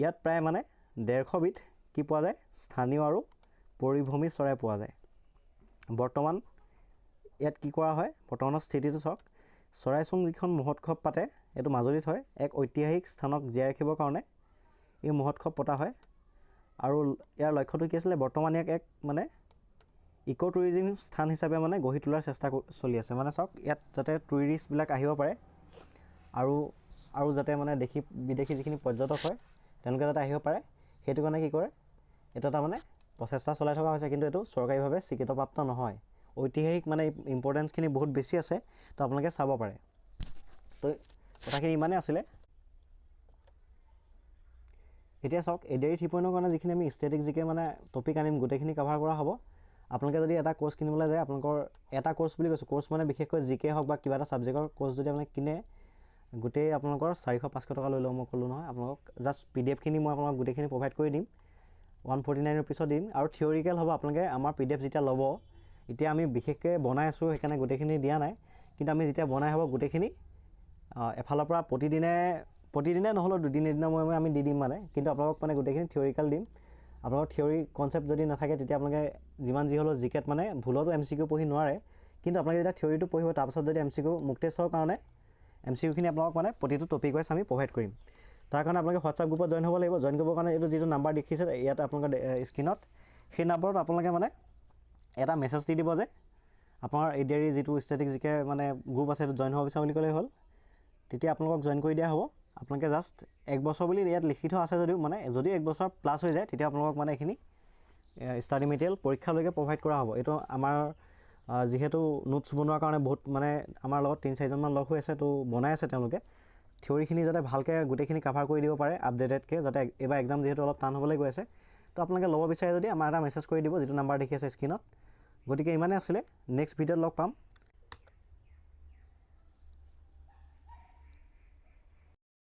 ইয়াত প্ৰায় মানে ১৫০ বিধ কি পোৱা যায়? স্থানীয় আৰু পৰিভ্ৰমী চৰাই পোৱা যায়। বৰ্তমান ইয়াত কি কৰা হয়? বৰ্তমানৰ স্থিতিটো চাওক। চৰাইচুং যিখন মহোৎসৱ পাতে, এইটো মাজুলীত হয়। এক ঐতিহাসিক স্থানক জীয়াই ৰাখিবৰ কাৰণে এই মহোৎসৱ পতা হয়। আৰু ইয়াৰ লক্ষ্যটো কি আছিলে? বৰ্তমান ইয়াক এক মানে ইক' টুৰিজিম স্থান হিচাপে মানে গঢ়ি তোলাৰ চেষ্টা চলি আছে। মানে চাওক, ইয়াত যাতে টুৰিষ্টবিলাক আহিব পাৰে আৰু যাতে মানে দেশী বিদেশী যিখিনি পৰ্যটক হয় তেওঁলোকে যাতে আহিব পাৰে, সেইটো কাৰণে কি কৰে? এইটো এটা মানে প্ৰচেষ্টা চলাই থকা হৈছে, কিন্তু এইটো চৰকাৰীভাৱে স্বীকৃতপ্ৰাপ্ত নহয়। ঐতিহাসিক মানে ইম্পৰ্টেঞ্চখিনি বহুত বেছি আছে, তো আপোনালোকে চাব পাৰে। তো কথাখিনি ইমানেই আছিলে। এতিয়া চাওক, এডিআৰই 3.0 কাৰণে যিখিনি আমি ষ্টেটিক জিকে মানে টপিক আনিম, গোটেইখিনি কভাৰ কৰা হ'ব। আপোনালোকে যদি এটা কোৰ্চ কিনিবলৈ যায়, আপোনালোকৰ এটা কোৰ্চ বুলি কৈছোঁ, কোৰ্চ মানে বিশেষকৈ জিকে হওক বা কিবা এটা ছাবজেক্টৰ কোৰ্চ যদি আপোনালোকে কিনে, গোটেই আপোনালোকৰ 400-500 টকা লৈ লওঁ, মই ক'লোঁ নহয় আপোনালোকক। জাষ্ট PDF-খিনি মই আপোনালোকক গোটেইখিনি প্ৰভাইড কৰি দিম, 149 ৰুপিছত দিম। আৰু থিয়ৰিকেল হ'ব। আপোনালোকে আমাৰ PDF যেতিয়া ল'ব, এতিয়া আমি বিশেষকৈ বনাই আছোঁ, সেইকাৰণে গোটেইখিনি দিয়া নাই। কিন্তু আমি যেতিয়া বনাই হ'ব গোটেইখিনি এফালৰ পৰা প্ৰতিদিনে নহ'লেও দুদিনৰ মূৰে আমি দি দিম মানে। কিন্তু আপোনালোকক মানে গোটেইখিনি থিয়ৰিকেল দিম। আপোনালোকৰ থিয়ৰি কনচেপ্ট যদি নাথাকে, তেতিয়া আপোনালোকে যিমান যি হ'লেও জিকেট মানে ভুলতো MCQ পঢ়ি নোৱাৰে। কিন্তু আপোনালোকে যেতিয়া থিয়ৰিটো পঢ়িব, তাৰপাছত যদি MCQ মক টেষ্টৰ কাৰণে MCQখিনি আপোনালোকক মানে প্ৰতিটো টপিক ৱাইজ আমি প্ৰভাইড কৰিম। তাৰ কাৰণে আপোনালোকে হোৱাটছআপ গ্ৰুপত জইন হ'ব লাগিব। জইন কৰিবৰ কাৰণে এইটো যিটো নাম্বাৰ দেখিছে ইয়াত আপোনালোকৰ স্ক্ৰীণত, সেই নাম্বাৰত আপোনালোকে মানে এটা মেছেজ দি দিব যে আপোনাৰ এডিআৰই যিটো ষ্টেটিক জিকে মানে গ্ৰুপ আছে, সেইটো জইন হ'ব বিচাৰোঁ বুলি ক'লেই হ'ল। তেতিয়া আপোনালোকক জইন কৰি দিয়া হ'ব। আপোনালোকে জাষ্ট 1 বছৰ বুলি ইয়াত লিখি থোৱা আছে যদিও মানে যদি 1 বছৰ প্লাছ হৈ যায়, তেতিয়া আপোনালোকক মানে এইখিনি ষ্টাডি মেটেৰিয়েল পৰীক্ষালৈকে প্ৰভাইড কৰা হ'ব। এইটো আমাৰ যিহেতু নোটছ বনোৱাৰ কাৰণে বহুত মানে আমাৰ লগত 3-4জনমান লগ হৈ আছে, তো বনাই আছে তেওঁলোকে। থিয়ৰিখিনি যাতে ভালকৈ গোটেইখিনি কাভাৰ কৰি দিব পাৰে আপডেটেডকৈ, যাতে এইবাৰ এক্সাম যিহেতু অলপ টান হ'বলৈ গৈ আছে, তো আপোনালোকে ল'ব বিচাৰে যদি আমাৰ এটা মেছেজ কৰি দিব, যিটো নাম্বাৰ দেখি আছে স্ক্ৰীণত। গতিকে ইমানেই আছিলে। নেক্সট ভিডিঅ'ত লগ পাম।